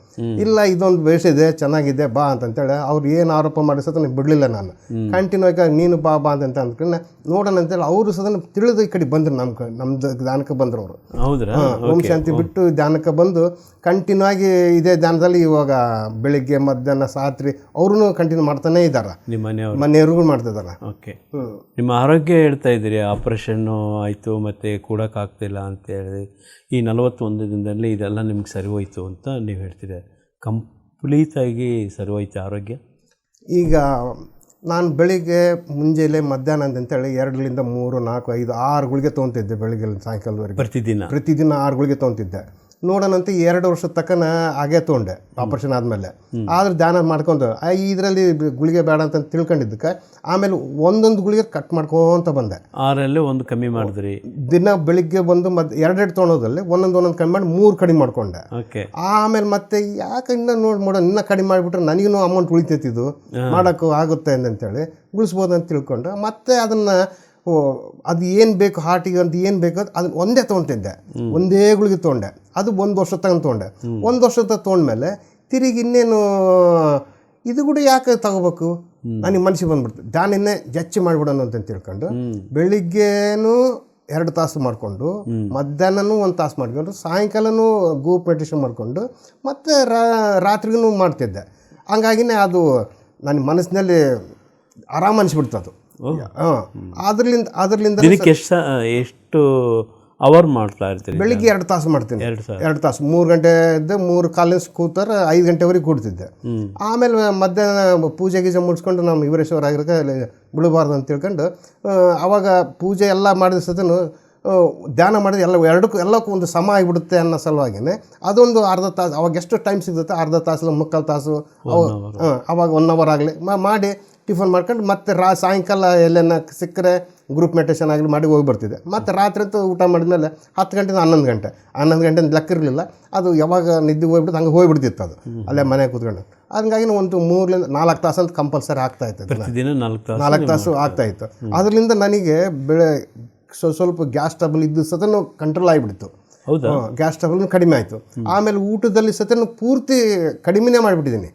ಇಲ್ಲ ಇದೊಂದು ಬೇಸಿದೆ ಚೆನ್ನಾಗಿದೆ ಬಾ ಅಂತಂತೇಳಿ ಅವ್ರು ಏನು ಆರೋಪ ಮಾಡಿಸೋದು ನನಗೆ ಬಿಡಲಿಲ್ಲ. ನಾನು ಕಂಟಿನ್ಯೂ ಆಗಿ ನೀನು ಬಾ ಅಂತ ಅಂದ್ಕೊಂಡು ನೋಡೋಣ ಅಂತೇಳಿ ಅವರು ಸದನ ತಿಳಿದು ಈ ಕಡೆ ಬಂದರು. ನಮ್ದು ದಾನಕ್ಕೆ ಬಂದರು ಅವರು. ಓಂ ಶಾಂತಿ ಬಿಟ್ಟು ಧ್ಯಾನಕ್ಕೆ ಬಂದು ಕಂಟಿನ್ಯೂ ಆಗಿ ಇದೇ ಧ್ಯಾನದಲ್ಲಿ ಇವಾಗ ಬೆಳಿಗ್ಗೆ ಮಧ್ಯಾಹ್ನ ರಾತ್ರಿ ಅವ್ರೂ ಕಂಟಿನ್ಯೂ ಮಾಡ್ತಾನೇ ಇದ್ದಾರೆ. ಮನೆಯವ್ರಿಗೂ ಮಾಡ್ತಿದ್ದಾರೆ. ಮಾಡ್ತದೆ.
ಓಕೆ. ನಿಮ್ಮ ಆರೋಗ್ಯ ಹೇಳ್ತಾ ಇದ್ದೀರಿ, ಆಪ್ರೇಷನ್ನು ಆಯಿತು ಮತ್ತು ಕೂಡೋಕ್ಕಾಗ್ತಿಲ್ಲ ಅಂತೇಳಿ, ಈ 41 ದಿನದಲ್ಲಿ ಇದೆಲ್ಲ ನಿಮ್ಗೆ ಸರಿ ಹೋಯ್ತು ಅಂತ ನೀವು ಹೇಳ್ತೀರಿ. ಕಂಪ್ಲೀಟಾಗಿ ಸರಿ ಹೋಯ್ತು ಆರೋಗ್ಯ?
ಈಗ ನಾನು ಬೆಳಿಗ್ಗೆ ಮುಂಜಾನೆ ಮಧ್ಯಾಹ್ನ ಅಂತೇಳಿ 2 3 4 5 6 ಗುಳಿಗೆ ತೊಗೊತಿದ್ದೆ ಬೆಳಿಗ್ಗೆ ಸಾಯಂಕಾಲವರೆಗೆ. ಪ್ರತಿದಿನ 6 ಗುಳಿಗೆ ತೊಗೊತಿದ್ದೆ. ನೋಡೋಣಂತ 2 ವರ್ಷದ ತಕ್ಕನ ಹಾಗೆ ತೊಗೊಂಡೆ ಆಪರೇಷನ್ ಆದಮೇಲೆ. ಆದ್ರೆ ಧ್ಯಾನ ಮಾಡ್ಕೊಂಡು ಇದರಲ್ಲಿ ಗುಳಿಗೆ ಬೇಡ ಅಂತ ತಿಳ್ಕೊಂಡಿದ್ದಕ್ಕೆ ಆಮೇಲೆ ಒಂದೊಂದು ಗುಳಿಗೆ ಕಟ್ ಮಾಡ್ಕೊಂತ ಬಂದೆ.
6 ಒಂದು ಕಮ್ಮಿ ಮಾಡಿದ್ರಿ.
ದಿನ ಬೆಳಿಗ್ಗೆ ಬಂದು ಎರಡು ತೊಗೊಳೋದ್ರಲ್ಲಿ ಒಂದೊಂದು ಕಮ್ಮಿ ಮಾಡಿ 3 ಕಡಿಮೆ ಮಾಡ್ಕೊಂಡೆ. ಆಮೇಲೆ ಮತ್ತೆ ಯಾಕೆ ಇನ್ನೂ ನೋಡೋಣ ಇನ್ನೂ ಕಡಿಮೆ ಮಾಡಿಬಿಟ್ರೆ ನನಗೂ ಅಮೌಂಟ್ ಉಳಿತೈತಿದು, ಮಾಡೋಕ್ಕೂ ಆಗುತ್ತೆ ಅಂತೇಳಿ ಉಳಿಸ್ಬೋದು ಅಂತ ತಿಳ್ಕೊಂಡು ಮತ್ತೆ ಅದನ್ನು ಅದು ಏನು ಬೇಕು ಹಾರ್ಟಿಗೆ ಅಂತ ಏನು ಬೇಕು ಅದನ್ನ ಒಂದೇ ತೊಗೊತಿದ್ದೆ. ಒಂದೇ ಗುಳಿಗೆ ತೊಗೊಂಡೆ. ಅದು 1 ವರ್ಷ ತಗೊಂಡು ತೊಗೊಂಡೆ. 1 ವರ್ಷ ತೊಗೊಂಡ್ಮೇಲೆ ತಿರುಗಿ ಇನ್ನೇನು ಇದು ಕೂಡ ಯಾಕೆ ತಗೋಬೇಕು ನನಗೆ ಮನಸ್ಸಿಗೆ ಬಂದ್ಬಿಡ್ತು. ಧ್ಯಾನನ್ನೇ ಹೆಚ್ಚು ಮಾಡಿಬಿಡೋಣ ಅಂತ ತಿಳ್ಕೊಂಡು ಬೆಳಿಗ್ಗೆನೂ 2 ತಾಸು ಮಾಡಿಕೊಂಡು, ಮಧ್ಯಾಹ್ನನೂ 1 ತಾಸು ಮಾಡ್ಕೊಂಡು, ಸಾಯಂಕಾಲನೂ ಗ್ರೂಪ್ ಮೆಡಿಟೇಷನ್ ಮಾಡಿಕೊಂಡು ಮತ್ತೆ ರಾತ್ರಿಗೂ ಮಾಡ್ತಿದ್ದೆ. ಹಂಗಾಗಿನೇ ಅದು ನನ್ನ ಮನಸ್ಸಿನಲ್ಲಿ ಆರಾಮ ಅನಿಸ್ಬಿಡ್ತದು. ಅದರಿಂದ
ಎಷ್ಟು ಅವರ್ ಮಾಡ್ತಾ ಇರ್ತೀರಿ?
ಬೆಳಿಗ್ಗೆ 2 ತಾಸು ಮಾಡ್ತೀನಿ. 2 ತಾಸು 3 ಗಂಟೆ ಇದ್ದೆ, 3 ಕಾಲಿನ ಕೂತಾರೆ 5 ಗಂಟೆವರೆಗೆ ಕೂಡ್ತಿದ್ದೆ. ಆಮೇಲೆ ಮಧ್ಯಾಹ್ನ ಪೂಜೆ ಗೀಜೆ ಮುಗಿಸ್ಕೊಂಡು ನಮ್ಮ ಇವರೇಶ್ವರ ಆಗಿರೋಕೆ ಬಿಡಬಾರ್ದು ಅಂತ ತಿಳ್ಕೊಂಡು ಅವಾಗ ಪೂಜೆ ಎಲ್ಲ ಮಾಡಿದ ಸತನು ಧ್ಯಾನ ಮಾಡಿದ್ರೆ ಎಲ್ಲಕ್ಕೂ ಒಂದು ಸಮ ಆಗಿಬಿಡುತ್ತೆ ಅನ್ನೋ ಸಲುವಾಗಿನೇ ಅದೊಂದು ಅರ್ಧ ತಾಸು, ಅವಾಗ ಎಷ್ಟು ಟೈಮ್ ಸಿಗುತ್ತೆ, ಅರ್ಧ ತಾಸು 3/4 ತಾಸು ಅವಾಗ 1 ಅವರ್ ಆಗಲಿ ಮಾಡಿ ಟಿಫನ್ ಮಾಡ್ಕೊಂಡು ಮತ್ತೆ ಸಾಯಂಕಾಲ ಎಲ್ಲೇನ ಸಿಕ್ಕರೆ ಗ್ರೂಪ್ ಮೆಡಿಟೇಷನ್ ಆಗಲಿ ಮಾಡಿ ಹೋಗಿ ಬರ್ತಿದ್ದೆ. ಮತ್ತು ರಾತ್ರಿ ಅಂತೂ ಊಟ ಮಾಡಿದ್ಮೇಲೆ 10 ಗಂಟೆಯಿಂದ 11 ಗಂಟೆ ಲೆಕ್ಕ ಇರಲಿಲ್ಲ. ಅದು ಯಾವಾಗ ನಿದ್ದೆ ಹೋಗ್ಬಿಟ್ಟು ಹಂಗೆ ಹೋಗ್ಬಿಡ್ತಿತ್ತು ಅದು ಅಲ್ಲೇ ಮನೆಗೆ ಕೂತ್ಕೊಂಡು. ಹಂಗಾಗಿ ಒಂದು 3 4 ತಾಸು ಅಂತ ಕಂಪಲ್ಸರಿ ಆಗ್ತಾಯಿತ್ತು. 4 ತಾಸು ಆಗ್ತಾಯಿತ್ತು. ಅದರಿಂದ ನನಗೆ ಸ್ವಲ್ಪ ಗ್ಯಾಸ್ ಟ್ರಬಲ್ ಇದ್ದು ಸತನು ಕಂಟ್ರೋಲ್ ಆಗಿಬಿಡ್ತು. ಗ್ಯಾಸ್ ಟ್ರಬಲ್ ಕಡಿಮೆ ಆಯಿತು. ಆಮೇಲೆ ಊಟದಲ್ಲಿ ಸತನು ಪೂರ್ತಿ ಕಡಿಮೆನೇ ಮಾಡಿಬಿಟ್ಟಿದ್ದೀನಿ.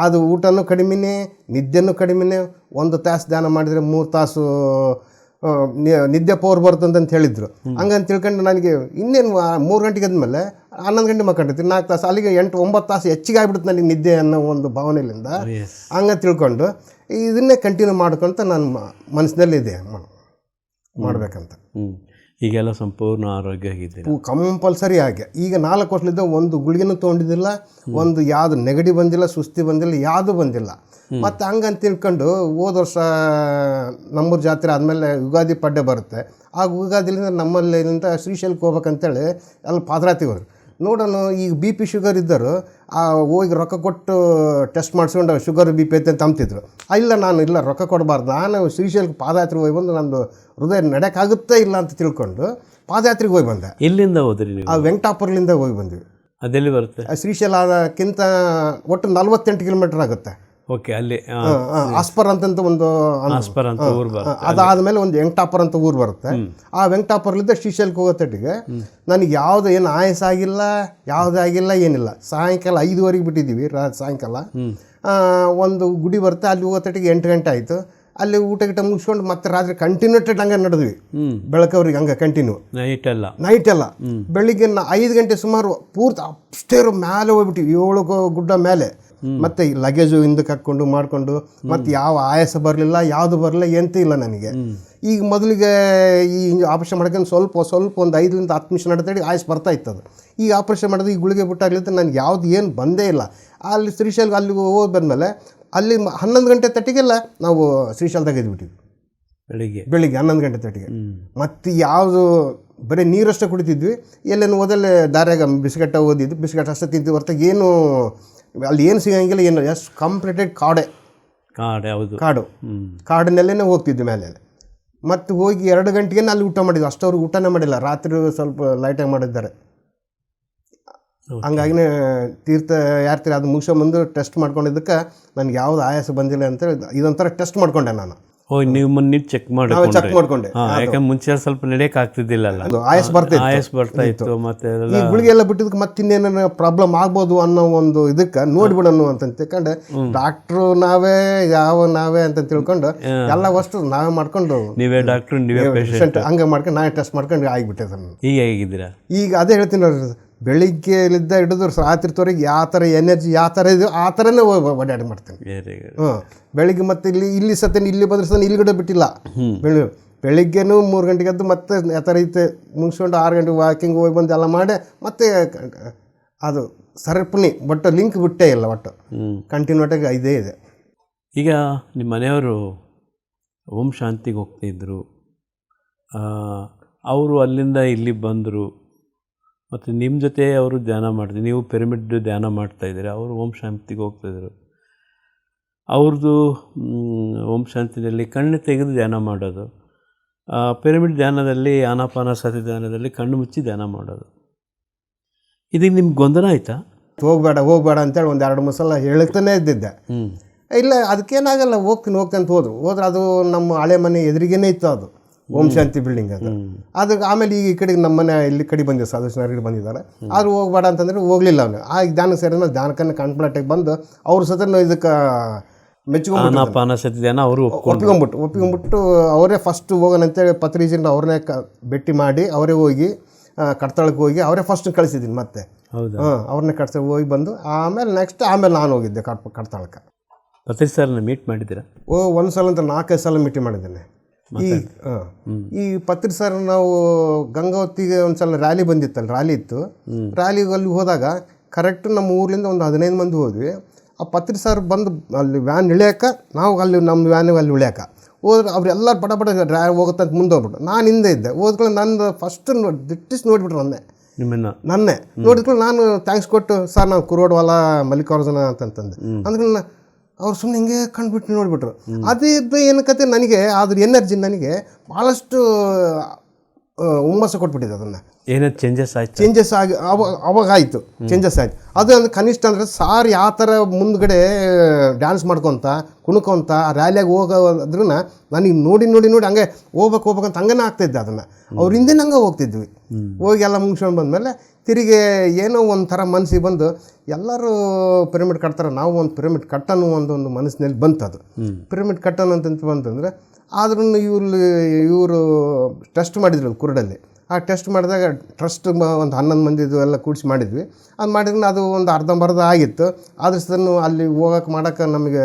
ಅದು ಊಟನೂ ಕಡಿಮೆನೇ, ನಿದ್ದೆನೂ ಕಡಿಮೆನೇ. 1 ತಾಸು ಧ್ಯಾನ ಮಾಡಿದರೆ 3 ತಾಸು ನಿದ್ದೆ ಪವರ್ ಬರ್ತಂತ ಹೇಳಿದ್ರು. ಹಂಗಂತ ತಿಳ್ಕೊಂಡು ನನಗೆ ಇನ್ನೇನು 3 ಗಂಟೆಗೆ ಆದಮೇಲೆ 11 ಗಂಟೆ ಮಕ್ಕೊಂಡಿರ್ತೀನಿ. 4 ತಾಸು ಅಲ್ಲಿಗೆ 8-9 ತಾಸು ಹೆಚ್ಚಿಗೆ ಆಗಿಬಿಡುತ್ತೆ ನನಗೆ ನಿದ್ದೆ ಅನ್ನೋ ಒಂದು ಭಾವನೆಯಿಂದ. ಹಂಗೆ ತಿಳ್ಕೊಂಡು ಇದನ್ನೇ ಕಂಟಿನ್ಯೂ ಮಾಡ್ಕೊಂತ ನನ್ನ ಮನಸ್ಸಿನಲ್ಲಿ ಇದೆ ಮಾಡಬೇಕಂತ.
ಈಗೆಲ್ಲ ಸಂಪೂರ್ಣ ಆರೋಗ್ಯ ಆಗಿದ್ದೀರಿ?
ಕಂಪಲ್ಸರಿ ಆಗಿ. ಈಗ 4 ವರ್ಷದಿಂದ ಒಂದು ಗುಳಿಗೆನೂ ತೊಗೊಂಡಿದ್ದಿಲ್ಲ, ಒಂದು ಯಾವುದು ನೆಗಡಿ ಬಂದಿಲ್ಲ, ಸುಸ್ತಿ ಬಂದಿಲ್ಲ, ಯಾವುದೂ ಬಂದಿಲ್ಲ. ಮತ್ತು ಹಂಗಂತ ತಿಳ್ಕೊಂಡು ಹೋದ ವರ್ಷ ನಮ್ಮೂರ ಜಾತ್ರೆ ಆದಮೇಲೆ ಯುಗಾದಿ ಪಡ್ಡೆ ಬರುತ್ತೆ. ಆ ಯುಗಾದಿಲಿಂದ ನಮ್ಮಲ್ಲಿಂದ ಶ್ರೀಶೈಲಕ್ಕೆ ಹೋಗ್ಬೇಕಂತೇಳಿ ಅಲ್ಲಿ ಪಾದರಾತಿಗೆ ಹೋದ್ರು. ನೋಡೋಣ ಈಗ BP ಶುಗರ್ ಇದ್ದರು ಹೋಗಿ ರೊಕ್ಕ ಕೊಟ್ಟು ಟೆಸ್ಟ್ ಮಾಡಿಸ್ಕೊಂಡು ಶುಗರ್ BP ಐತೆ ಅಂತ ಅಂತಿದ್ರು. ಇಲ್ಲ ರೊಕ್ಕ ಕೊಡಬಾರ್ದು, ನಾನು ಶ್ರೀಶೈಲಕ್ಕೆ ಪಾದಯಾತ್ರೆಗೆ ಹೋಗಿ ಬಂದು ನಂದು ಹೃದಯ ನಡೆಯೋಕ್ಕಾಗುತ್ತೇ ಇಲ್ಲ ಅಂತ ತಿಳ್ಕೊಂಡು ಪಾದಯಾತ್ರೆಗೆ ಹೋಗಿ ಬಂದೆ.
ಎಲ್ಲಿಂದ ಹೋದ್ರಿ ನೀವು?
ವೆಂಕಟಾಪುರಲಿಂದ ಹೋಗಿ ಬಂದ್ವಿ.
ಅದೆಲ್ಲಿ ಬರುತ್ತೆ?
ಶ್ರೀಶೈಲ ಅದಕ್ಕಿಂತ ಒಟ್ಟು 48 ಕಿಲೋಮೀಟರ್ ಆಗುತ್ತೆ.
ಓಕೆ. ಅಲ್ಲಿ
ಆಸ್ಪರ್ ಅಂತಂತ ಒಂದು
ಊರು ಬರುತ್ತೆ.
ಅದಾದಮೇಲೆ ಒಂದು ವೆಂಕಟಾಪುರ ಅಂತ ಊರು ಬರುತ್ತೆ. ಆ ವೆಂಕಟಾಪುರಲಿಂದ ಶ್ರೀಶೈಲಕ್ಕೆ ಹೋಗೋ ತಟ್ಟಿಗೆ ನನಗೆ ಯಾವುದು ಏನು ಆಯಸ ಆಗಿಲ್ಲ, ಯಾವುದಾಗಿಲ್ಲ, ಏನಿಲ್ಲ. ಸಾಯಂಕಾಲ 5:15 ಬಿಟ್ಟಿದ್ದೀವಿ. ಸಾಯಂಕಾಲ ಒಂದು ಗುಡಿ ಬರುತ್ತೆ, ಅಲ್ಲಿ ಹೋಗೋ ತಟ್ಟಿಗೆ 8 ಗಂಟೆ ಆಯಿತು. ಅಲ್ಲಿ ಊಟ ಮುಗಿಸ್ಕೊಂಡು ಮತ್ತೆ ರಾತ್ರಿ ಕಂಟಿನ್ಯೂಟೆಡ್ ಹಂಗೆ ನಡೆದ್ವಿ. ಬೆಳಕವ್ರಿಗೆ ಹಂಗೆ ಕಂಟಿನ್ಯೂ ನೈಟ್ ಎಲ್ಲ. ಬೆಳಿಗ್ಗೆ 5 ಗಂಟೆ ಸುಮಾರು ಪೂರ್ತಿ ಅಪ್ಸ್ಟೇರ್ ಮೇಲೆ ಹೋಗ್ಬಿಟ್ಟಿವಿ, 7 ಗುಡ್ಡ ಮೇಲೆ. ಮತ್ತು ಲಗೇಜು ಹಿಂದಕ್ಕೆ ಹಾಕ್ಕೊಂಡು ಮಾಡಿಕೊಂಡು ಮತ್ತು ಯಾವ ಆಯಾಸ ಬರಲಿಲ್ಲ, ಯಾವುದು ಬರಲಿಲ್ಲ, ಎಂತ ಇಲ್ಲ ನನಗೆ. ಈಗ ಮೊದಲಿಗೆ ಈ ಆಪರೇಷನ್ ಮಾಡ್ಕೊಂಡು ಸ್ವಲ್ಪ ಒಂದು 5 10 ನಿಮಿಷ ನಡೆದಾಡಿ ಆಯಸ್ ಬರ್ತಾ ಇತ್ತದು. ಈಗ ಆಪರೇಷನ್ ಮಾಡಿದ್ರೆ ಈ ಗುಳಿಗೆ ಬಿಟ್ಟಾಗ್ಲಿತ್ತು ನನಗೆ ಯಾವುದು ಏನು ಬಂದೇ ಇಲ್ಲ. ಅಲ್ಲಿ ಶ್ರೀಶೈಲ್ಗೆ ಅಲ್ಲಿಗೆ ಹೋಗಿ ಬಂದಮೇಲೆ ಅಲ್ಲಿ 11 ಗಂಟೆ ತಟ್ಟಿಗೆಲ್ಲ ನಾವು ಶ್ರೀಶೈಲದಾಗ ಇದ್ಬಿಟ್ಟಿವಿ. ಬೆಳಿಗ್ಗೆ 11 ಗಂಟೆ ತಟ್ಟಿಗೆ. ಮತ್ತು ಯಾವುದು ಬರೀ ನೀರಷ್ಟೇ ಕುಡಿತಿದ್ವಿ. ಎಲ್ಲೇನು ಓದಲ್ಲೇ ದಾರ್ಯಾಗ ಬಿಸ್ಕೆಟ್ ಓದಿದ್ದು, ಬಿಸ್ಕೆಟ್ ಅಷ್ಟೇ ತಿಂತೀವಿ ಹೊರತಾಗ ಏನು ಅಲ್ಲಿ ಏನು ಸಿಗಂಗಿಲ್ಲ, ಏನು ಎಷ್ಟು ಕಂಪ್ಲೀಟೆಡ್ ಕಾಡಿನಲ್ಲೇ ಹೋಗ್ತಿದ್ವಿ ಮೇಲೆ. ಮತ್ತು ಹೋಗಿ 2 ಗಂಟೆಗೆ ಅಲ್ಲಿ ಊಟ ಮಾಡಿದ್ವಿ. ಅಷ್ಟವ್ರಿಗೆ ಊಟನೇ ಮಾಡಿಲ್ಲ, ರಾತ್ರಿ ಸ್ವಲ್ಪ ಲೈಟಾಗಿ ಮಾಡಿದ್ದಾರೆ. ಹಂಗಾಗಿನೇ ಯಾರ್ತೀರ ಅದು ಮುಗಿಸ್ಕೊಂಬಂದು ಟೆಸ್ಟ್ ಮಾಡ್ಕೊಂಡಿದ್ದಕ್ಕೆ ನನಗೆ ಯಾವುದು ಆಯಾಸ ಬಂದಿಲ್ಲ ಅಂತೇಳಿ ಇದೊಂಥರ ಟೆಸ್ಟ್ ಮಾಡ್ಕೊಂಡೆ ನಾನು.
ನೀವು ಚೆಕ್
ಮಾಡ್ಕೊಂಡೆ.
ಯಾಕಂದ್ರೆ ಮುಂಚೆ ಸ್ವಲ್ಪ ನಡೆಯಕ್ಕೆ ಆಗ್ತಿದ್ದಿಲ್ಲ,
ಆಯಸ್ ಬರ್ತಾ ಇತ್ತು. ಮತ್ತೆ ಈ ಗುಳಿಗೆ ಎಲ್ಲ ಬಿಟ್ಟಿದ್ದಕ್ಕೆ ಮತ್ತೆ ಇನ್ನೇನ ಪ್ರಾಬ್ಲಮ್ ಆಗ್ಬೋದು ಅನ್ನೋ ಒಂದು ಇದಕ್ಕೆ ನೋಡ್ಬಿಡೋಣ ಅಂತ ತಿಳ್ಕೊಂಡು ಡಾಕ್ಟ್ರು ನಾವೇ ಅಂತ ತಿಳ್ಕೊಂಡು ಎಲ್ಲ ವಸ್ತು ನಾವೇ ಮಾಡ್ಕೊಂಡು
ನೀವೇ ಡಾಕ್ಟ್ರು ನೀವೇ ಪೇಷಂಟ್
ಹಂಗೆ ಮಾಡ್ಕೊಂಡು ನಾವೇ ಟೆಸ್ಟ್ ಮಾಡ್ಕೊಂಡು ಆಗಿಬಿಟ್ಟೆ.
ಈಗ ಹೇಗಿದ್ದೀರಾ?
ಈಗ ಅದೇ ಹೇಳ್ತೀನಿ ನೋಡ್ರಿ, ಬೆಳಿಗ್ಗೆಲಿದ್ದ ಹಿಡಿದು ರಾತ್ರಿವರೆಗೆ ಯಾವ ಥರ ಎನರ್ಜಿ ಯಾವ ಥರ ಇದು ಆ ಥರನೇ ಓಡಾಡಿ ಮಾಡ್ತೇನೆ.
Very good.
ಹ್ಞೂ ಬೆಳಿಗ್ಗೆ ಮತ್ತೆ ಇಲ್ಲಿ ಸತ್ತೇನೆ, ಇಲ್ಲಿ ಬಂದ್ರೆ ಸಹ ಇಲ್ಲಿ ಕೂಡ ಬಿಟ್ಟಿಲ್ಲ. ಬೆಳಿಗ್ಗೆನೂ 3 ಗಂಟೆಗೆ ಎದ್ದು ಮತ್ತೆ ಆ ಥರ ಐತೆ ಮುಗಿಸ್ಕೊಂಡು 6 ಗಂಟೆಗೆ ವಾಕಿಂಗ್ ಹೋಗಿ ಬಂದು ಎಲ್ಲ ಮಾಡಿ ಮತ್ತೆ ಅದು ಸರಪಣಿ ಒಟ್ಟು ಲಿಂಕ್ ಬಿಟ್ಟೇ ಇಲ್ಲ, ಒಟ್ಟು ಕಂಟಿನ್ಯೂಟಾಗಿ ಇದೇ ಇದೆ.
ಈಗ ನಿಮ್ಮ ಮನೆಯವರು ಓಂ ಶಾಂತಿಗೆ ಹೋಗ್ತಾಯಿದ್ರು, ಅವರು ಅಲ್ಲಿಂದ ಇಲ್ಲಿ ಬಂದರು, ಮತ್ತು ನಿಮ್ಮ ಜೊತೆ ಅವರು ಧ್ಯಾನ ಮಾಡ್ತಿದ್ರು, ನೀವು ಪಿರಮಿಡ್ ಧ್ಯಾನ ಮಾಡ್ತಾಯಿದ್ದೀರಿ, ಅವರು ಓಂ ಶಾಂತಿಗೆ ಹೋಗ್ತಾಯಿದ್ರು. ಅವ್ರದ್ದು ಓಂ ಶಾಂತಿನಲ್ಲಿ ಕಣ್ಣು ತೆಗೆದು ಧ್ಯಾನ ಮಾಡೋದು, ಪಿರಮಿಡ್ ಧ್ಯಾನದಲ್ಲಿ ಆನಾಪಾನಸತಿ ಧ್ಯಾನದಲ್ಲಿ ಕಣ್ಣು ಮುಚ್ಚಿ ಧ್ಯಾನ ಮಾಡೋದು. ಇದಕ್ಕೆ ನಿಮ್ಗೆ ಗೊಂದಲ ಆಯಿತಾ?
ಹೋಗಬೇಡ ಅಂತೇಳಿ ಒಂದು 2-3 ಸಲ ಹೇಳ್ತಾನೆ ಇದ್ದಿದ್ದೆ. ಇಲ್ಲ ಅದಕ್ಕೇನಾಗಲ್ಲ, ಹೋಗ್ತೀನಿ ಅಂತ ಹೋದ್ರೆ ಅದು ನಮ್ಮ ಹಳೆ ಮನೆ ಎದುರಿಗೇನೆ ಇತ್ತು, ಅದು ಓಂ ಶಾಂತಿ ಬಿಲ್ಡಿಂಗ್ ಅದು. ಅದಕ್ಕೆ ಆಮೇಲೆ ಈಗ ಈ ಕಡೆಗೆ ನಮ್ಮ ಮನೆ ಇಲ್ಲಿ ಕಡೆ ಬಂದಿದೆ, ಸದಸ್ಯರು ಬಂದಿದ್ದಾರೆ. ಆದರೂ ಹೋಗಬೇಡ ಅಂತಂದರೆ ಹೋಗಲಿಲ್ಲ ಅವನು. ಆ ಧ್ಯಾನ ಸೇರಿದ್ಮೇಲೆ ಧ್ಯಾನಕ್ಕನ್ನು ಕಂಪ್ಲೀಟಾಗಿ ಬಂದು ಅವ್ರ ಸತ ಇದಕ್ಕೆ
ಮೆಚ್ಕೊಂಡ್ಬಿಟ್ಟು ಧ್ಯಾನ ಅವರು
ಒಪ್ಪಿಕೊಂಡ್ಬಿಟ್ಟು ಅವರೇ ಫಸ್ಟ್ ಹೋಗೋಣ ಅಂತೇಳಿ ಪತ್ರಿಜಿಂದ ಅವ್ರನ್ನೇ ಭೇಟಿ ಮಾಡಿ ಅವರೇ ಹೋಗಿ ಕಡ್ತಾಳಕ್ಕೆ ಹೋಗಿ ಅವರೇ ಫಸ್ಟ್ ಕಳಿಸಿದ್ದೀನಿ ಮತ್ತೆ.
ಹೌದಾ?
ಅವ್ರನ್ನೇ ಕಟ್ಸ ಹೋಗಿ ಬಂದು ಆಮೇಲೆ ನಾನು ಹೋಗಿದ್ದೆ ಕಡ್ತಾಳಕ್ಕೆ.
ಪತ್ರಿ ಸರ್ನ ಮೀಟ್ ಮಾಡಿದ್ದೀರಾ?
ಒಂದು ಸಲ ಅಂತ 4-5 ಸಲ ಮೀಟಿಂಗ್ ಮಾಡಿದ್ದೇನೆ. ಈ ಪತ್ರಿ ಸರ್ ನಾವು ಗಂಗಾವತಿಗೆ ಒಂದು ಸಲ ರ್ಯಾಲಿ ಬಂದಿತ್ತಲ್ಲ, ರ್ಯಾಲಿ ಇತ್ತು. ರ್ಯಾಲಿಗೆ ಅಲ್ಲಿ ಹೋದಾಗ ಕರೆಕ್ಟ್ ನಮ್ಮ ಊರಿಂದ ಒಂದು 15 ಮಂದಿ ಹೋದ್ವಿ. ಆ ಪತ್ರಿ ಸರ್ ಬಂದು ಅಲ್ಲಿ ವ್ಯಾನ್ ಇಳಿಯೋಕೆ, ನಾವು ಅಲ್ಲಿ ನಮ್ಮ ವ್ಯಾನಿಗೆ ಅಲ್ಲಿ ಇಳಿಯೋಕೆ ಹೋದ್ರೆ ಅವರೆಲ್ಲರೂ ಬಡ ಹೋಗುತ್ತಂತ ಮುಂದೆ ಹೋಗ್ಬಿಟ್ಟು ನಾನು ಹಿಂದೆ ಇದ್ದೆ. ಹೋದ್ಕೊಂಡು ನಂದು ಫಸ್ಟ್ ದಿಟ್ಟಿಸಿ ನೋಡಿಬಿಟ್ರು ನನ್ನೇ ನೋಡಿದ್ಕೊಂಡು ನಾನು ಥ್ಯಾಂಕ್ಸ್ ಕೊಟ್ಟು, ಸರ್ ನಾವು ಕುರೋಡ್ವಾಲ ಮಲ್ಲಿಕಾರ್ಜುನ ಅಂತಂತಂದೆ. ಅಂದ್ರೆ ಅವ್ರು ಸುಮ್ಮನೆ ಹಿಂಗೆ ಕಂಡುಬಿಟ್ಟು ನೋಡಿಬಿಟ್ರು. ಅದೇ ಏನು ಕತೆ ನನಗೆ ಅದ್ರ ಎನರ್ಜಿ ನನಗೆ ಭಾಳಷ್ಟು ಹುಮ್ಮಸ್ಸು ಕೊಟ್ಬಿಟ್ಟಿದೆ. ಅದನ್ನು
ಏನಾದ್ರು
ಚೇಂಜಸ್ ಆಗಿ ಅವಾಗ ಆಯಿತು, ಚೇಂಜಸ್ ಆಯ್ತು. ಅದು ಅಂದ್ರೆ ಕನಿಷ್ಠ ಅಂದರೆ ಸಾರ್ ಯಾವ ಥರ ಮುಂದ್ಗಡೆ ಡ್ಯಾನ್ಸ್ ಮಾಡ್ಕೊತ ಕುಣ್ಕೊತ ರ್ಯಾಲಿಯಾಗಿ ಹೋಗೋದ್ರೂ ನನಗೆ ನೋಡಿ ಹಂಗೆ ಹೋಗ್ಬೇಕಂತ ಹಂಗನೇ ಆಗ್ತಾಯಿದ್ದೆ. ಅದನ್ನು ಅವ್ರ ಹಿಂದೆ ಹಂಗೆ ಹೋಗ್ತಿದ್ವಿ. ಹೋಗಿ ಎಲ್ಲ ಮುಗಿಸ್ಕೊಂಡು ಬಂದಮೇಲೆ ತಿರುಗಿ ಏನೋ ಒಂಥರ ಮನಸ್ಸಿಗೆ ಬಂದು ಎಲ್ಲರೂ ಪಿರಮಿಡ್ ಕಟ್ತಾರೆ, ನಾವು ಒಂದು ಪಿರಮಿಡ್ ಕಟ್ಟೋಣ ಒಂದು ಮನಸ್ಸಿನಲ್ಲಿ ಬಂತು. ಅದು ಪಿರಮಿಡ್ ಕಟ್ಟೋಣ ಅಂತಂತ ಬಂತಂದರೆ ಆದ್ರೂ ಇವರು ಟೆಸ್ಟ್ ಮಾಡಿದ್ರು ಕುರುಡಲ್ಲಿ. ಆ ಟೆಸ್ಟ್ ಮಾಡಿದಾಗ ಟ್ರಸ್ಟ್ ಒಂದು 11 ಮಂದಿದು ಎಲ್ಲ ಕೂಡಿಸಿ ಮಾಡಿದ್ವಿ. ಅದು ಮಾಡಿದ್ರೆ ಅದು ಒಂದು ಅರ್ಧಂಬರ್ಧ ಆಗಿತ್ತು. ಆದ್ರೆ ಸದನ್ನು ಅಲ್ಲಿ ಮಾಡೋಕ್ಕೆ ನಮಗೆ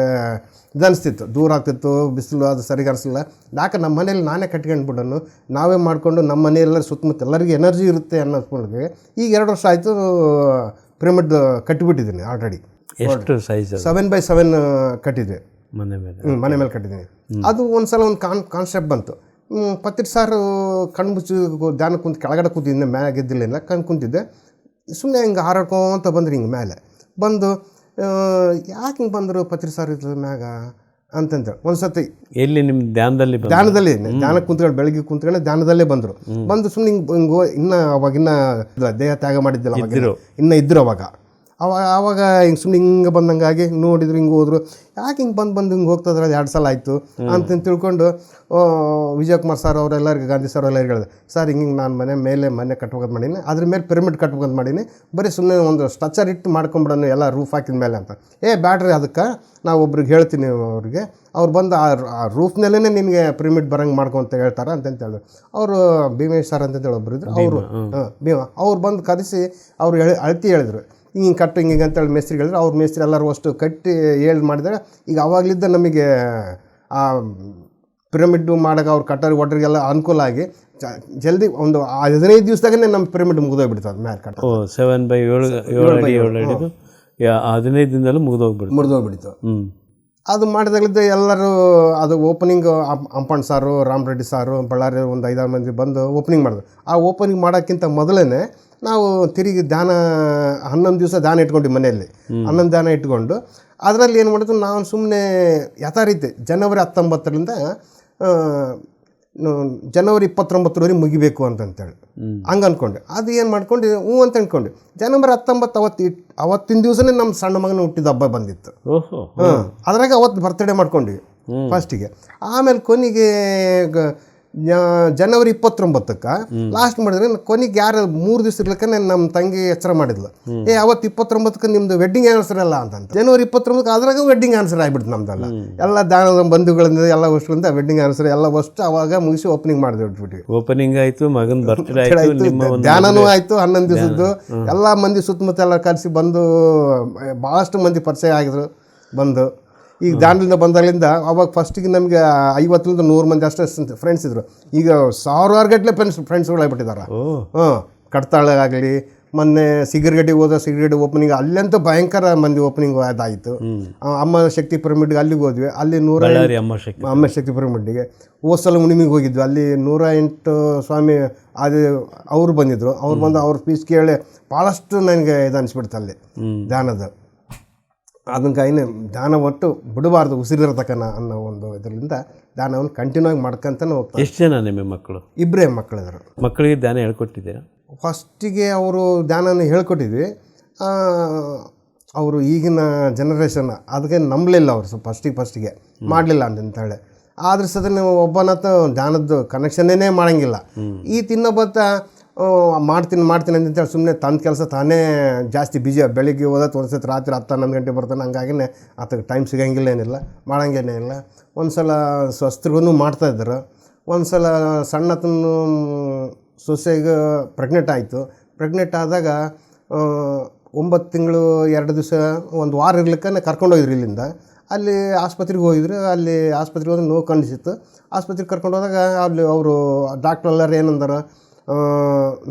ಇದನ್ನಿಸ್ತಿತ್ತು, ದೂರ ಆಗ್ತಿತ್ತು, ಬಿಸಿಲು ಅದು ಸರಿಗೆ ಅನಿಸಲಿಲ್ಲ. ಯಾಕೆ ನಮ್ಮ ಮನೇಲಿ ನಾನೇ ಕಟ್ಕೊಂಡ್ಬಿಡೋನು, ನಾವೇ ಮಾಡಿಕೊಂಡು ನಮ್ಮ ಮನೆಯೆಲ್ಲ ಸುತ್ತಮುತ್ತ ಎಲ್ಲರಿಗೂ ಎನರ್ಜಿ ಇರುತ್ತೆ ಅನ್ನೋದ್ಕೊಂಡ್ರೆ ಈಗ 2 ವರ್ಷ ಆಯಿತು ಪಿರಮಿಡ್ ಕಟ್ಟಿಬಿಟ್ಟಿದ್ದೀನಿ ಆಲ್ರೆಡಿ.
ಎಷ್ಟು ಸೈಜ್?
7x7 ಕಟ್ಟಿದ್ದೆ, ಮನೆ ಮೇಲೆ ಕಟ್ಟಿದ್ದೀನಿ. ಅದು ಒಂದು ಸಲ ಒಂದು ಕಾನ್ಸೆಪ್ಟ್ ಬಂತು. ಪತ್ರಿ ಸಾರು ಕಣ್ಣು ಮುಚ್ಚಿ ಧ್ಯಾನ ಕುಂತು ಕೆಳಗಡೆ ಕೂತಿದ್ದೆ, ಮ್ಯಾಲೆ ಗೆದ್ದಿಲ್ಲ, ಕುಂತಿದ್ದೆ. ಸುಮ್ಮನೆ ಹಿಂಗೆ ಹಾರಾಡ್ಕೊಂತ ಬಂದ್ರಿ, ಹಿಂಗೆ ಮೇಲೆ ಬಂದು ಯಾಕೆ ಹಿಂಗೆ ಬಂದರು ಪತ್ರಿ ಸಾರು ಇದ್ರ ಮ್ಯಾಗ ಅಂತಂತೇಳಿ ಒಂದು ಸತಿ
ಎಲ್ಲಿ ನಿಮ್ಮ
ಧ್ಯಾನಕ್ಕೆ ಕುಂತ್ಕೊಂಡು ಬೆಳಗ್ಗೆ ಕುಂತ್ಕೊಂಡು ಧ್ಯಾನದಲ್ಲೇ ಬಂದು ಸುಮ್ಮನೆ ಹಿಂಗೆ ಅವಾಗಿನ್ನ ದೇಹ ತ್ಯಾಗ ಮಾಡಿದ್ದಿಲ್ಲ, ಇನ್ನೂ ಇದ್ರು ಅವಾಗ ಹಿಂಗೆ ಸುಮ್ಮನೆ ಹಿಂಗೆ ಬಂದಂಗಾಗಿ ನೋಡಿದ್ರು, ಹಿಂಗೆ ಹೋದ್ರು. ಯಾಕೆ ಹಿಂಗೆ ಬಂದು ಹಿಂಗೆ ಹೋಗ್ತದ್ರೆ 2 ಸಲ ಆಯಿತು ಅಂತ ತಿಳ್ಕೊಂಡು ವಿಜಯಕುಮಾರ್ ಸರ್ ಅವರೆಲ್ಲರಿಗೆ, ಗಾಂಧಿ ಸರ್ ಎಲ್ಲರಿಗೆ ಹೇಳಿದೆ, ಸರ್ ಹಿಂಗೆ ನಾನು ಮನೆ ಕಟ್ಬೇಕಂತ ಮಾಡೀನಿ, ಅದ್ರ ಮೇಲೆ ಪಿರಮಿಡ್ ಕಟ್ಬೇಕಂತ ಮಾಡೀನಿ, ಬರೀ ಸುಮ್ಮನೆ ಒಂದು ಸ್ಟ್ರಕ್ಚರ್ ಇಟ್ಟು ಮಾಡ್ಕೊಂಬಿಡೋಣ ಎಲ್ಲ ರೂಫ್ ಹಾಕಿದ ಮೇಲೆ ಅಂತ. ಬ್ಯಾಡ್ರಿ, ಅದಕ್ಕೆ ನಾವು ಒಬ್ರಿಗೆ ಹೇಳ್ತೀನಿ, ಅವ್ರಿಗೆ ಅವ್ರು ಬಂದು ಆ ರೂಫ್ನಲ್ಲೇ ನಿನಗೆ ಪಿರಮಿಡ್ ಬರಂಗೆ ಮಾಡ್ಕೊಂತ ಹೇಳ್ತಾರೆ ಅಂತ ಹೇಳಿದ್ರು. ಅವರು ಭೀಮೇಶ್ ಸರ್ ಅಂತೇಳಿ ಒಬ್ಬರು ಇದ್ರು, ಅವ್ರು ಬಂದು ಕರೆಸಿ ಅವ್ರು ಅಳತಿ ಹೇಳಿದ್ರು, ಹಿಂಗೆ ಕಟ್ಟು ಹಿಂಗೆ ಅಂತೇಳಿ ಮೇಸ್ತ್ರಿಗೆ ಹೇಳಿದ್ರು. ಅವ್ರ ಮೇಸ್ತ್ರಿ ಎಲ್ಲರೂ ಅಷ್ಟು ಕಟ್ಟಿ ಮಾಡಿದರೆ ಈಗ ಅವಾಗಲಿದ್ದ ನಮಗೆ ಆ ಪಿರಮಿಡ್ ಮಾಡೋಕೆ ಅವ್ರು ಒಟ್ಟರಿಗೆಲ್ಲ ಅನುಕೂಲ ಆಗಿ ಜಲ್ದಿ ಒಂದು 15 ದಿವಸದಾಗೇ ನಮ್ಮ ಪಿರಮಿಡ್ ಮುಗಿದೋಗ್ಬಿಡ್ತು. ಅದು ಮೇಲೆ ಕಟ್ಟ
7x7 15 ದಿನದಲ್ಲೂ ಮುಗಿದೋಗ್ಬಿಡ್ತು.
ಅದು ಮಾಡಿದಾಗಲಿದ್ದ ಎಲ್ಲರೂ ಅದು ಓಪನಿಂಗ್ ಅಂಪಣ್ಣ ಸಾರು, ರಾಮ್ ರೆಡ್ಡಿ ಸಾರು, ಬಳ್ಳಾರಿ ಒಂದು 5-6 ಮಂದಿ ಬಂದು ಓಪನಿಂಗ್ ಮಾಡಿದ್ರು. ಆ ಓಪನಿಂಗ್ ಮಾಡೋಕ್ಕಿಂತ ಮೊದಲೇ ನಾವು ತಿರುಗಿ ಧ್ಯಾನ 11 ದಿವಸ ಧ್ಯಾನ ಇಟ್ಕೊಂಡ್ವಿ ಮನೆಯಲ್ಲಿ. 11 ಧ್ಯಾನ ಇಟ್ಕೊಂಡು ಅದರಲ್ಲಿ ಏನು ಮಾಡಿದ್ರು, ನಾವು ಸುಮ್ಮನೆ ಯಥಾರೀತಿ ಜನವರಿ 19ರಿಂದ ಜನವರಿ 29ರವರೆಗೆ ಮುಗಿಬೇಕು ಅಂತೇಳಿ ಹಂಗೆ ಅಂದ್ಕೊಂಡೆ. ಅದು ಏನು ಮಾಡ್ಕೊಂಡು ಅಂತ ಅಂದ್ಕೊಂಡು ಜನವರಿ 19 ಅವತ್ತಿನ ದಿವಸನೇ ನಮ್ಮ ಸಣ್ಣ ಮಗನ ಹುಟ್ಟಿದ ಹಬ್ಬ ಬಂದಿತ್ತು. ಅದ್ರಾಗ ಅವತ್ತು ಬರ್ತ್ಡೇ ಮಾಡ್ಕೊಂಡ್ವಿ ಫಸ್ಟಿಗೆ. ಆಮೇಲೆ ಕೊನೆಗೆ ಜನವರಿ 29ಕ್ಕೆ ಲಾಸ್ಟ್ ಮಾಡಿದ್ರೆ ಕೊನೆಗೆ ಯಾರು 3 ದಿವಸ ಇರ್ಲಿಕ್ಕೆ ನಮ್ಮ ತಂಗಿ ಎಚ್ಚರ ಮಾಡಿದ್ಲು, ಅವತ್ತು 29ಕ್ಕೆ ನಿಮ್ದು ವೆಡ್ಡಿಂಗ್ ಆ್ಯನಿವರ್ಸರಿ ಅಲ್ಲ ಅಂತ. ಜನವರಿ 29ಕ್ಕೆ ಅದ್ರಾಗ ವೆಡ್ಡಿಂಗ್ ಆ್ಯನಿವರ್ಸರಿ ಆಗ್ಬಿಡ್ತು ನಮ್ದೆಲ್ಲ. ಎಲ್ಲ ದಾನದ ಬಂಧುಗಳಿಂದ ಎಲ್ಲ ವರ್ಷಗಳಿಂದ ವೆಡ್ಡಿಂಗ್ ಆ್ಯನಿವರ್ಸರಿ ಎಲ್ಲ ಅಷ್ಟು ಅವಾಗ ಮುಗಿಸಿ ಓಪನಿಂಗ್ ಮಾಡಿದ್ಬಿಟ್ವಿ.
ಓಪನಿಂಗ್ ಆಯ್ತು, ಮಗನ ಬರ್ತ್ಡೇ ಆಯ್ತು,
ಧ್ಯಾನನೂ ಆಯ್ತು. 11 ದಿವಸದ್ದು ಎಲ್ಲ ಮಂದಿ ಸುತ್ತಮುತ್ತ ಎಲ್ಲ ಕಲಿಸಿ ಬಂದು ಭಾಳಷ್ಟು ಮಂದಿ ಪರಿಚಯ ಆಗಿದ್ರು ಬಂದು. ಈಗ ದಾಂಡಲಿಂದ ಬಂದಾಗಲಿಂದ ಅವಾಗ ಫಸ್ಟಿಗೆ ನಮಗೆ 50ರಿಂದ 100 ಮಂದಿ ಅಷ್ಟೇ ಫ್ರೆಂಡ್ಸ್ ಇದ್ರು. ಈಗ ಸಾವಿರಾರು ಗಟ್ಟಲೆ ಫ್ರೆಂಡ್ಸ್ಗಳಾಗ್ಬಿಟ್ಟಿದ್ದಾರೆ. ಕಡ್ತಾಳಾಗಲಿ, ಮೊನ್ನೆ ಸಿಗರ್ಗಡ್ಡಿಗೆ ಹೋದ ಸಿಗರ್ಗಡ್ಡಿ ಓಪನಿಂಗ್ ಅಲ್ಲಂತೂ ಭಯಂಕರ ಮಂದಿ ಓಪನಿಂಗ್ ಅದಾಯಿತು. ಅಮ್ಮ ಶಕ್ತಿ ಪಿರಮಿಡ್ಗೆ ಅಲ್ಲಿಗೆ ಹೋದ್ವಿ, ಅಲ್ಲಿ 108 ಅಮ್ಮ ಶಕ್ತಿ ಪಿರಮಿಡ್ಗೆ. ಹೋದ ಹುಣ್ಣಿಮೆಗೆ ಹೋಗಿದ್ವಿ, ಅಲ್ಲಿ 108 ಸ್ವಾಮಿ ಅದು ಅವರು ಬಂದಿದ್ರು. ಅವ್ರು ಬಂದು ಅವ್ರ ಫೀಸ್ ಕೇಳಿ ಭಾಳಷ್ಟು ನನಗೆ ಇದು ಅನಿಸ್ಬಿಡ್ತು ಅಲ್ಲಿ ಧ್ಯಾನದ. ಅದಕ್ಕಾಗಿನೇ ಧ್ಯಾನ ಒಟ್ಟು ಬಿಡಬಾರ್ದು, ಉಸಿರಿರತಕ್ಕನ ಅನ್ನೋ ಒಂದು ಇದರಿಂದ ಧ್ಯಾನವನ್ನು ಕಂಟಿನ್ಯೂ ಆಗಿ ಮಾಡ್ಕೊಂತಾನೆ ಹೋಗ್ತಾರೆ.
ಎಷ್ಟು ಜನ ನಿಮ್ಮ ಮಕ್ಕಳು?
2 ಮಕ್ಕಳಿದ್ರು.
ಮಕ್ಕಳಿಗೆ ಧ್ಯಾನ ಹೇಳ್ಕೊಟ್ಟಿದ್ದೀರಾ?
ಫಸ್ಟಿಗೆ ಅವರು ಧ್ಯಾನನ ಹೇಳ್ಕೊಟ್ಟಿದ್ವಿ. ಅವರು ಈಗಿನ ಜನ್ರೇಷನ್ ಅದಕ್ಕೆ ನಂಬಲಿಲ್ಲ ಅವರು ಫಸ್ಟಿಗೆ ಮಾಡಲಿಲ್ಲ ಅಂತೇಳಿ. ಆದ್ರೆ ಸದ ನೀವು ಒಬ್ಬನತ್ತ ಧ್ಯಾನದ್ದು ಕನೆಕ್ಷನ್ನೇ ಮಾಡೋಂಗಿಲ್ಲ. ಈ ತಿನ್ನೊಬ್ಬತ್ತ ಮಾಡ್ತೀನಿ ಅಂತೇಳಿ ಸುಮ್ಮನೆ ತನ್ನ ಕೆಲಸ ತಾನೇ ಜಾಸ್ತಿ ಬಿಜಿ. ಬೆಳಿಗ್ಗೆ ಓದತ್ತು ಒಂದ್ಸತಿ ರಾತ್ರಿ 10-11 ಗಂಟೆ ಬರ್ತಾನೆ. ಹಂಗಾಗಿನೇ ಆತಗೆ ಟೈಮ್ ಸಿಗೋಂಗಿಲ್ಲ, ಏನಿಲ್ಲ ಮಾಡೋಂಗೇನೇ ಇಲ್ಲ. ಒಂದು ಸಲ ಸ್ವಸ್ತ್ರಿಗೂ ಮಾಡ್ತಾಯಿದ್ರು. ಒಂದು ಸಲ ಸಣ್ಣತನ್ನು ಸೊಸೆಗೆ ಪ್ರೆಗ್ನೆಂಟ್ ಆಯಿತು. ಪ್ರೆಗ್ನೆಂಟ್ ಆದಾಗ 9 ತಿಂಗಳು 2 ದಿವಸ 1 ವಾರ ಇರ್ಲಿಕ್ಕೆ ಕರ್ಕೊಂಡೋಗಿದ್ರು ಇಲ್ಲಿಂದ. ಅಲ್ಲಿ ಆಸ್ಪತ್ರೆಗೆ ಹೋಗಿದ್ರು. ಅಲ್ಲಿ ಆಸ್ಪತ್ರೆಗೆ ಹೋದ್ರೆ ನೋವು ಕಾಣಿಸಿತ್ತು. ಆಸ್ಪತ್ರೆಗೆ ಕರ್ಕೊಂಡು ಹೋದಾಗ ಅಲ್ಲಿ ಅವರು ಡಾಕ್ಟ್ರ್ ಎಲ್ಲರೂ ಏನಂದಾರ,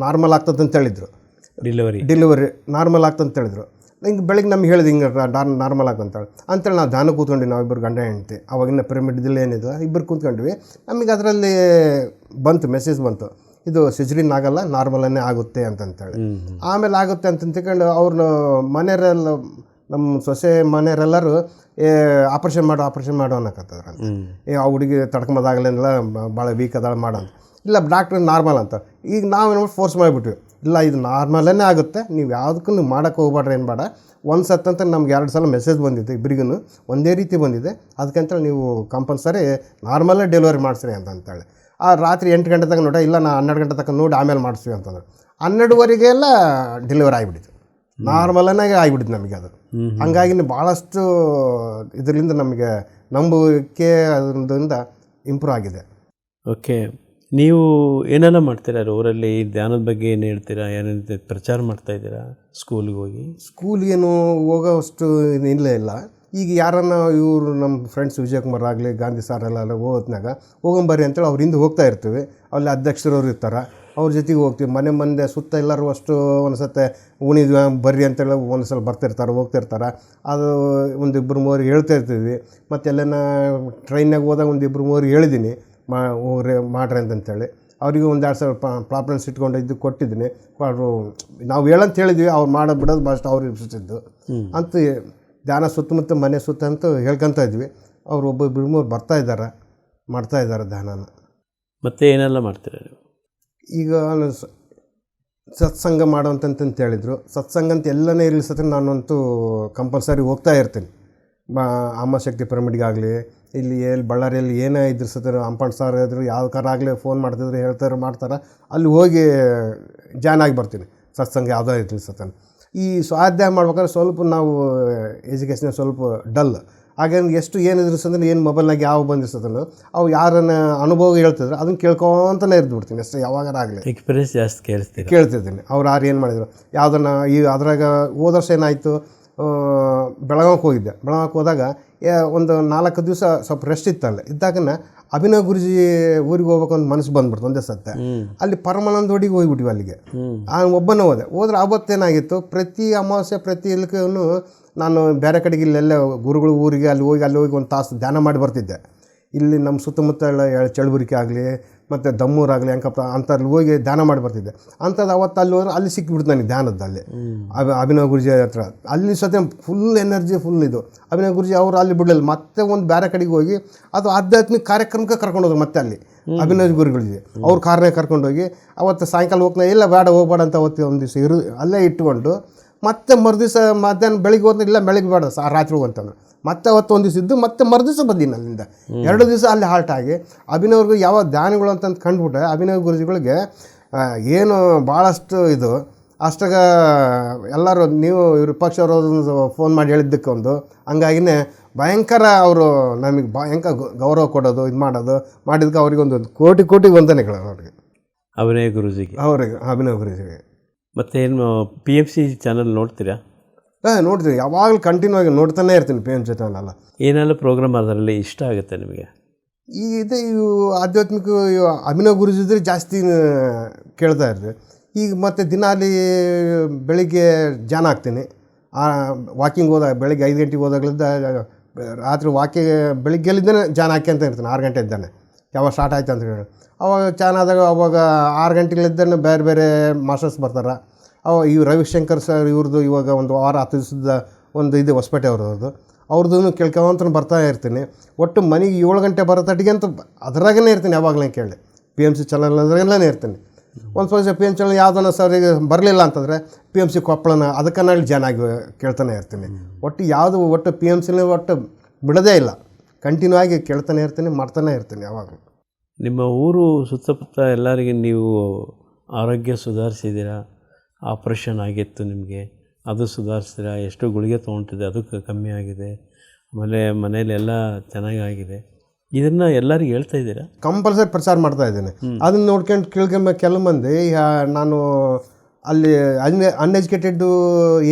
ನಾರ್ಮಲ್ ಆಗ್ತದೆ ಅಂತ ಹೇಳಿದ್ರು. ಡೆಲಿವರಿ ನಾರ್ಮಲ್ ಆಗ್ತದೆ ಅಂತ ಹೇಳಿದ್ರು. ಹಿಂಗೆ ಬೆಳಗ್ಗೆ ನಮ್ಗೆ ಹೇಳಿದೆ ಹಿಂಗೆ ನಾರ್ಮಲ್ ಆಗ್ತಂತೇಳಿ. ಅಂತೇಳಿ ನಾವು ಧ್ಯಾನ ಕೂತ್ಕೊಂಡ್ವಿ, ನಾವು ಇಬ್ಬರು ಗಂಡ ಹೆಂಡತಿ. ಅವಾಗಿನ ಪಿರಮಿಡ್ದಿಲ್ಲ ಏನಿದೆ, ಇಬ್ಬರು ಕೂತ್ಕೊಂಡ್ವಿ. ನಮಗೆ ಅದರಲ್ಲಿ ಮೆಸೇಜ್ ಬಂತು, ಇದು ಸಿಜರಿನ್ ಆಗಲ್ಲ, ನಾರ್ಮಲನ್ನೇ ಆಗುತ್ತೆ ಅಂತಂತೇಳಿ. ಆಮೇಲೆ ಆಗುತ್ತೆ ಅಂತ ತಿಳ್ಕೊಂಡು ಅವ್ರನ್ನ ಮನೆಯವರೆಲ್ಲ, ನಮ್ಮ ಸೊಸೆ ಮನೆಯವರೆಲ್ಲರೂ ಆಪ್ರೇಷನ್ ಮಾಡು ಅನ್ನಕತ್ತದ್ರಂತ. ಆ ಹುಡುಗಿ ತಡ್ಕೊಂಬೋದಾಗಲಿಲ್ಲ, ಭಾಳ ವೀಕ್ ಅದಾಳ ಮಾಡೋಂತ. ಇಲ್ಲ ಡಾಕ್ಟ್ರ್ ನಾರ್ಮಲ್ ಅಂತ. ಈಗ ನಾವೇನೋ ಫೋರ್ಸ್ ಮಾಡಿಬಿಟ್ವಿ, ಇಲ್ಲ ಇದು ನಾರ್ಮಲನ್ನೇ ಆಗುತ್ತೆ, ನೀವು ಯಾವುದಕ್ಕೂ ನೀವು ಮಾಡೋಕ್ಕೆ ಹೋಗ್ಬೇಡ್ರಿ, ಏನು ಬೇಡ. ಒಂದು ಸತ್ತಂತ ನಮ್ಗೆ 2 ಸಲ ಮೆಸೇಜ್ ಬಂದಿದೆ, ಇಬ್ಬರಿಗೂ ಒಂದೇ ರೀತಿ ಬಂದಿದೆ. ಅದಕ್ಕಂತೇಳಿ ನೀವು ಕಂಪಲ್ಸರಿ ನಾರ್ಮಲ್ಲೇ ಡೆಲಿವರಿ ಮಾಡಿಸ್ರಿ ಅಂತಂತೇಳಿ. ಆ ರಾತ್ರಿ 8 ಗಂಟೆ ತನಕ ನೋಡಿ, ಇಲ್ಲ ನಾ 12 ಗಂಟೆ ತನಕ ನೋಡಿ ಆಮೇಲೆ ಮಾಡಿಸ್ತೀವಿ ಅಂತಂದ್ರೆ 12ವರೆಗೆ ಎಲ್ಲ ಡೆಲಿವರಿ ಆಗಿಬಿಟ್ಟಿತ್ತು. ನಾರ್ಮಲನ್ನಾಗೆ ಆಗಿಬಿಟ್ಟಿತ್ತು ನಮಗೆ ಅದು. ಹಂಗಾಗಿ ಭಾಳಷ್ಟು ಇದರಿಂದ ನಮಗೆ ನಂಬಿಕೆ ಅದರಿಂದ ಇಂಪ್ರೂವ್ ಆಗಿದೆ.
ಓಕೆ, ನೀವು ಏನೆಲ್ಲ ಮಾಡ್ತೀರಾ ಊರಲ್ಲಿ? ಧ್ಯಾನದ ಬಗ್ಗೆ ಏನು ಹೇಳ್ತೀರಾ? ಏನೇನು ಪ್ರಚಾರ ಮಾಡ್ತಾಯಿದ್ದೀರಾ? ಸ್ಕೂಲಿಗೆ ಹೋಗಿ? ಸ್ಕೂಲಿಗೇನು
ಹೋಗೋವಷ್ಟು ಇಲ್ಲ. ಈಗ ಯಾರನ್ನ ಇವರು ನಮ್ಮ ಫ್ರೆಂಡ್ಸ್ ವಿಜಯಕುಮಾರ್ ಆಗಲಿ, ಗಾಂಧಿ ಸಾರ್ ಎಲ್ಲ ಹೋಗೋತ್ನಾಗ ಹೋಗಂಬರ್ರಿ ಅಂತೇಳಿ ಅವ್ರ ಹಿಂದೆ ಹೋಗ್ತಾ ಇರ್ತೀವಿ. ಅಲ್ಲಿ ಅಧ್ಯಕ್ಷರವ್ರು ಇರ್ತಾರೆ, ಅವ್ರ ಜೊತೆಗೆ ಹೋಗ್ತೀವಿ. ಮನೆ ಸುತ್ತ ಎಲ್ಲರೂ ಅಷ್ಟು ಒಂದು ಸತೆ ಉಣಿದ್ವಿ ಬರ್ರಿ ಅಂತೇಳಿ ಒಂದು ಸಲ ಬರ್ತಿರ್ತಾರೆ, ಹೋಗ್ತಿರ್ತಾರೆ. ಅದು 1-2-3 ಹೇಳ್ತಾ ಇರ್ತೀವಿ. ಮತ್ತು ಎಲ್ಲನ ಟ್ರೈನ್ನಾಗ ಹೋದಾಗ 1-2-3 ಹೇಳಿದ್ದೀನಿ, ಹೋಗ್ರಿ ಮಾಡ್ರಿ ಅಂತಂತೇಳಿ. ಅವರಿಗೂ 1-2 ಸಲ ಪ್ರಾಬ್ಲಮ್ಸ್ ಇಟ್ಕೊಂಡು ಇದು ಕೊಟ್ಟಿದ್ದೀನಿ. ಅವರು ನಾವು ಹೇಳಂತ ಹೇಳಿದ್ವಿ, ಅವ್ರು ಮಾಡೋದು ಬಿಡೋದು ಭಾಳ ಅವ್ರು ಇರ್ತಿದ್ದು ಅಂತ. ಧ್ಯಾನ ಸುತ್ತಮುತ್ತ ಮನೆ ಸುತ್ತ ಅಂತ ಹೇಳ್ಕೊತ ಇದ್ವಿ. ಅವ್ರು 1-2-3 ಬರ್ತಾಯಿದ್ದಾರೆ, ಮಾಡ್ತಾಯಿದ್ದಾರೆ ಧ್ಯಾನನ.
ಮತ್ತೆ ಏನೆಲ್ಲ ಮಾಡ್ತೀರಾ ನೀವು?
ಈಗ ಸತ್ಸಂಗ ಮಾಡೋಂತಂತ ಹೇಳಿದರು. ಸತ್ಸಂಗ ಅಂತ ಎಲ್ಲನೇ ಇರಲಿ ಸತ್ರ ನಾನಂತೂ ಕಂಪಲ್ಸರಿ ಹೋಗ್ತಾ ಇರ್ತೀನಿ. ಅಮ್ಮ ಶಕ್ತಿ ಪಿರಮಿಡ್ಗಾಗಲಿ, ಇಲ್ಲಿ ಬಳ್ಳಾರಿಯಲ್ಲಿ ಏನೇ ಇದ್ರು ಸತ್ರ ಅಂಪಣ್ಣ ಸಾರ್ ಇದ್ರು, ಯಾವ ಕಾರ್ ಆಗಲಿ ಫೋನ್ ಮಾಡ್ತಿದ್ರು, ಮಾಡ್ತಾರೆ. ಅಲ್ಲಿ ಹೋಗಿ ಜಾಯ್ನ್ ಆಗಿ ಬರ್ತೀನಿ. ಸತ್ಸಂಗ ಯಾವುದೋ ಇರಲಿ ಸತ್ತನ. ಈ ಸ್ವಾಧ್ಯಾಯ ಮಾಡ್ಬೇಕಾದ್ರೆ ಸ್ವಲ್ಪ ನಾವು ಎಜುಕೇಷನ್ ಸ್ವಲ್ಪ ಡಲ್. ಹಾಗಾಗಿ ಎಷ್ಟು ಏನಿದ್ರು ಸದ್ರೆ ಏನು ಮೊಬೈಲ್ನಾಗ ಯಾವ ಬಂದಿರ್ತದಲ್ಲ ಅವು ಯಾರನ್ನ ಅನುಭವ ಹೇಳ್ತಿದ್ರು ಅದನ್ನು ಕೇಳ್ಕೊತಾನೆ ಇರ್ಬಿಡ್ತೀನಿ ಅಷ್ಟೇ. ಯಾವಾಗಾರ ಆಗಲಿ
ಎಕ್ಸ್ಪೀರಿಯನ್ಸ್ ಜಾಸ್ತಿ
ಕೇಳ್ತಿದ್ದೀನಿ. ಅವ್ರು ಯಾರು ಏನು ಮಾಡಿದ್ರು ಯಾವುದನ್ನು. ಈ ಅದ್ರಾಗ ಹೋದ ವರ್ಷ ಏನಾಯಿತು, ಬೆಳಗಾವಿಗೆ ಹೋಗಿದ್ದೆ. ಬೆಳಗಾವಿಗೆ ಹೋದಾಗ ಒಂದು 4 ದಿವಸ ಸ್ವಲ್ಪ ರೆಸ್ಟ್ ಇತ್ತಲ್ಲ. ಇದ್ದಾಗನ ಅಭಿನವ್ ಗುರುಜಿ ಊರಿಗೆ ಹೋಗ್ಬೇಕು ಅಂತ ಮನಸ್ಸು ಬಂದ್ಬಿಡ್ತು ಒಂದೇ ಸತ್ತೆ. ಅಲ್ಲಿ ಪರಮಾನಂದ ಹೊಡಿಗೆ ಹೋಗ್ಬಿಟ್ವಿ. ಅಲ್ಲಿಗೆ ಒಬ್ಬನೇ ಹೋದ್ರೆ ಅವತ್ತೇನಾಗಿತ್ತು, ಪ್ರತಿ ಅಮಾವಾಸ್ಯೆ ಪ್ರತಿ ಇಲ್ಲಕ್ಕೂ ನಾನು ಬೇರೆ ಕಡೆಗೆ ಇಲ್ಲೆಲ್ಲ ಗುರುಗಳು ಊರಿಗೆ ಅಲ್ಲಿ ಹೋಗಿ 1 ತಾಸು ಧ್ಯಾನ ಮಾಡಿ ಬರ್ತಿದ್ದೆ. ಇಲ್ಲಿ ನಮ್ಮ ಸುತ್ತಮುತ್ತ ಎಲ್ಲ ಚಳಬುರಿಕೆ ಆಗಲಿ ಮತ್ತು ದಮ್ಮೂರಾಗಲಿ ಅಂಕಪ್ಪ ಅಂಥಲ್ಲಿ ಹೋಗಿ ಧ್ಯಾನ ಮಾಡಿ ಬರ್ತಿದ್ದೆ. ಅಂಥದ್ದು ಅವತ್ತು ಅಲ್ಲಿ ಹೋದ್ರೆ ಅಲ್ಲಿ ಸಿಕ್ಕಿಬಿಡ್ತು ನನಗೆ ಧ್ಯಾನದಲ್ಲಿ. ಅಭಿನವ್ ಗುರುಜಿ ಹತ್ರ ಅಲ್ಲಿ ಸತ್ಯ ಫುಲ್ ಎನರ್ಜಿ ಫುಲ್ ಇದು. ಅಭಿನವ್ ಗುರುಜಿ ಅವರು ಅಲ್ಲಿ ಬಿಡಲಿಲ್ಲ, ಮತ್ತೆ ಒಂದು ಬೇರೆ ಕಡೆಗೆ ಹೋಗಿ ಅದು ಆಧ್ಯಾತ್ಮಿಕ ಕಾರ್ಯಕ್ರಮಕ್ಕೆ ಕರ್ಕೊಂಡೋದ್ರು. ಮತ್ತೆ ಅಲ್ಲಿ ಅಭಿನವ್ ಗುರುಗಳಿಗೆ ಅವ್ರ ಕಾರ್ನೇ ಕರ್ಕೊಂಡೋಗಿ ಅವತ್ತು ಸಾಯಂಕಾಲ ಹೋಗ್ತಾ ಇಲ್ಲ ಬೇಡ ಹೋಗ್ಬೇಡ ಅಂತ ಅವತ್ತು ಒಂದು ದಿವಸ ಅಲ್ಲೇ ಇಟ್ಕೊಂಡು ಮತ್ತೆ ಮರುದಿವಸ ಮಧ್ಯಾಹ್ನ ಬೆಳಿಗ್ಗೆ ಹೋದ್ರೆ ಇಲ್ಲ ಬೆಳಿಗ್ಗೆ ಬೇಡ ರಾತ್ರಿ ಹೋಗಂತಂದ್ರೆ ಮತ್ತೆ ಅವತ್ತು ಒಂದು ದಿವಸ ಇದ್ದು ಮತ್ತೆ ಮರುದಿವಸ ಬಂದೀನಿ ಅಲ್ಲಿಂದ 2 ದಿವಸ ಅಲ್ಲಿ ಹಾಲ್ಟ್ ಆಗಿ ಅಭಿನವ್ರಿಗೂ ಯಾವ ಧ್ಯಾನಿಗಳು ಅಂತಂದು ಕಂಡುಬಿಟ್ಟೆ ಅಭಿನವ್ ಗುರುಜಿಗಳಿಗೆ ಏನು ಭಾಳಷ್ಟು ಇದು ಅಷ್ಟಾಗ ಎಲ್ಲರೂ ನೀವು ಇವ್ರ ಪಕ್ಷ ಅವರು ಫೋನ್ ಮಾಡಿ ಹೇಳಿದ್ದಕ್ಕೆ ಒಂದು ಹಂಗಾಗಿನೇ ಭಯಂಕರ ಅವರು ನಮಗೆ ಭಯಂಕರ ಗೌರವ ಕೊಡೋದು ಇದು ಮಾಡೋದು ಮಾಡಿದ್ದಕ್ಕೆ ಅವ್ರಿಗೊಂದು ಕೋಟಿ ವಂದನೆಗಳು ಅವ್ರಿಗೆ
ಅಭಿನಯ ಗುರುಜಿಗೆ
ಅವ್ರಿಗೆ ಅಭಿನವ್ ಗುರುಜಿಗೆ.
ಮತ್ತೇನು PMC ಚಾನಲ್ ನೋಡ್ತೀರಾ?
ನೋಡ್ತೀನಿ, ಯಾವಾಗಲೂ ಕಂಟಿನ್ಯೂ ಆಗಿ ನೋಡ್ತಾನೆ ಇರ್ತೀನಿ PMC ಚಾನಲ್.
ಏನೆಲ್ಲ ಪ್ರೋಗ್ರಾಮ್ ಅದರಲ್ಲಿ ಇಷ್ಟ ಆಗುತ್ತೆ ನಿಮಗೆ?
ಇವು ಆಧ್ಯಾತ್ಮಿಕ ಅಭಿನವ್ ಗುರುಜಿದ್ರೆ ಜಾಸ್ತಿ ಕೇಳ್ತಾ ಇರ್ತೀವಿ. ಈಗ ಮತ್ತು ದಿನಾಲಿ ಬೆಳಿಗ್ಗೆ ಧ್ಯಾನ ಹಾಕ್ತೀನಿ, ವಾಕಿಂಗ್ ಹೋದಾಗ ಬೆಳಿಗ್ಗೆ 5 ಗಂಟೆಗೆ ಹೋದಾಗಲಿದ್ದ ರಾತ್ರಿ ಬೆಳಿಗ್ಗೆಲಿದ್ದಾನೆ ಧ್ಯಾನ ಹಾಕ್ಯಂತ ಇರ್ತೀನಿ. 6 ಗಂಟೆ ಇದ್ದಾನೆ ಯಾವಾಗ ಸ್ಟಾರ್ಟ್ ಆಯ್ತು ಅಂತ ಹೇಳಿ ಅವಾಗ ಚಾನ್ ಆದಾಗ ಅವಾಗ 6 ಗಂಟೆಗಳಿದ್ದಾನೆ ಬೇರೆ ಬೇರೆ ಮಾಸ್ಟರ್ಸ್ ಬರ್ತಾರೆ. ಇವು ರವಿಶಂಕರ್ ಸರ್ ಇವ್ರದ್ದು ಇವಾಗ ಒಂದು ವಾರ 10 ದಿವಸದ ಒಂದು ಇದು ಹೊಸಪೇಟೆ ಅವ್ರದ್ದು ಕೇಳ್ಕೊಂತ ಬರ್ತಾ ಇರ್ತೀನಿ. ಒಟ್ಟು ಮನೆಗೆ 7 ಗಂಟೆ ಬರೋ ತಟ್ಟಿಗೆ ಅಂತ ಅದರಾಗೇ ಇರ್ತೀನಿ, ಯಾವಾಗಲೇ ಕೇಳಿ PMC ಚಾನಲ್ ಅದ್ರಲ್ಲೇ ಇರ್ತೀನಿ. ಒಂದು ಸ್ವಲ್ಪ PMC ಚಾನಲ್ ಯಾವುದನ್ನ ಸರ್ ಈಗ ಬರಲಿಲ್ಲ ಅಂತಂದರೆ PMC ಕೊಪ್ಪಳನ ಅದಕ್ಕೆ ನಾನು ಚೆನ್ನಾಗಿ ಕೇಳ್ತಾನೆ ಇರ್ತೀನಿ. ಒಟ್ಟು PMCನ ಒಟ್ಟು ಬಿಡೋದೇ ಇಲ್ಲ, ಕಂಟಿನ್ಯೂ ಆಗಿ ಕೇಳ್ತಾನೆ ಇರ್ತೀನಿ, ಮಾಡ್ತಾನೆ ಇರ್ತೀನಿ ಯಾವಾಗಲೂ.
ನಿಮ್ಮ ಊರು ಸುತ್ತಮುತ್ತ ಎಲ್ಲರಿಗೆ ನೀವು ಆರೋಗ್ಯ ಸುಧಾರಿಸಿದ್ದೀರಾ? ಆಪ್ರೇಷನ್ ಆಗಿತ್ತು ನಿಮಗೆ, ಅದು ಸುಧಾರಿಸಿದ್ದೀರಾ? ಎಷ್ಟು ಗುಳಿಗೆ ತೊಗೊಳ್ತಿದೆ ಅದಕ್ಕೆ ಕಮ್ಮಿ ಆಗಿದೆ, ಆಮೇಲೆ ಮನೇಲೆಲ್ಲ ಚೆನ್ನಾಗಿ ಆಗಿದೆ, ಇದನ್ನು ಎಲ್ಲರಿಗೂ ಹೇಳ್ತಾ ಇದ್ದೀರಾ?
ಕಂಪಲ್ಸರಿ ಪ್ರಚಾರ ಮಾಡ್ತಾ ಇದ್ದೇನೆ. ಅದನ್ನು ನೋಡ್ಕೊಂಡು ಕೆಲವು ಮಂದಿ ನಾನು ಅಲ್ಲಿ ಅನ್ಎಜುಕೇಟೆಡ್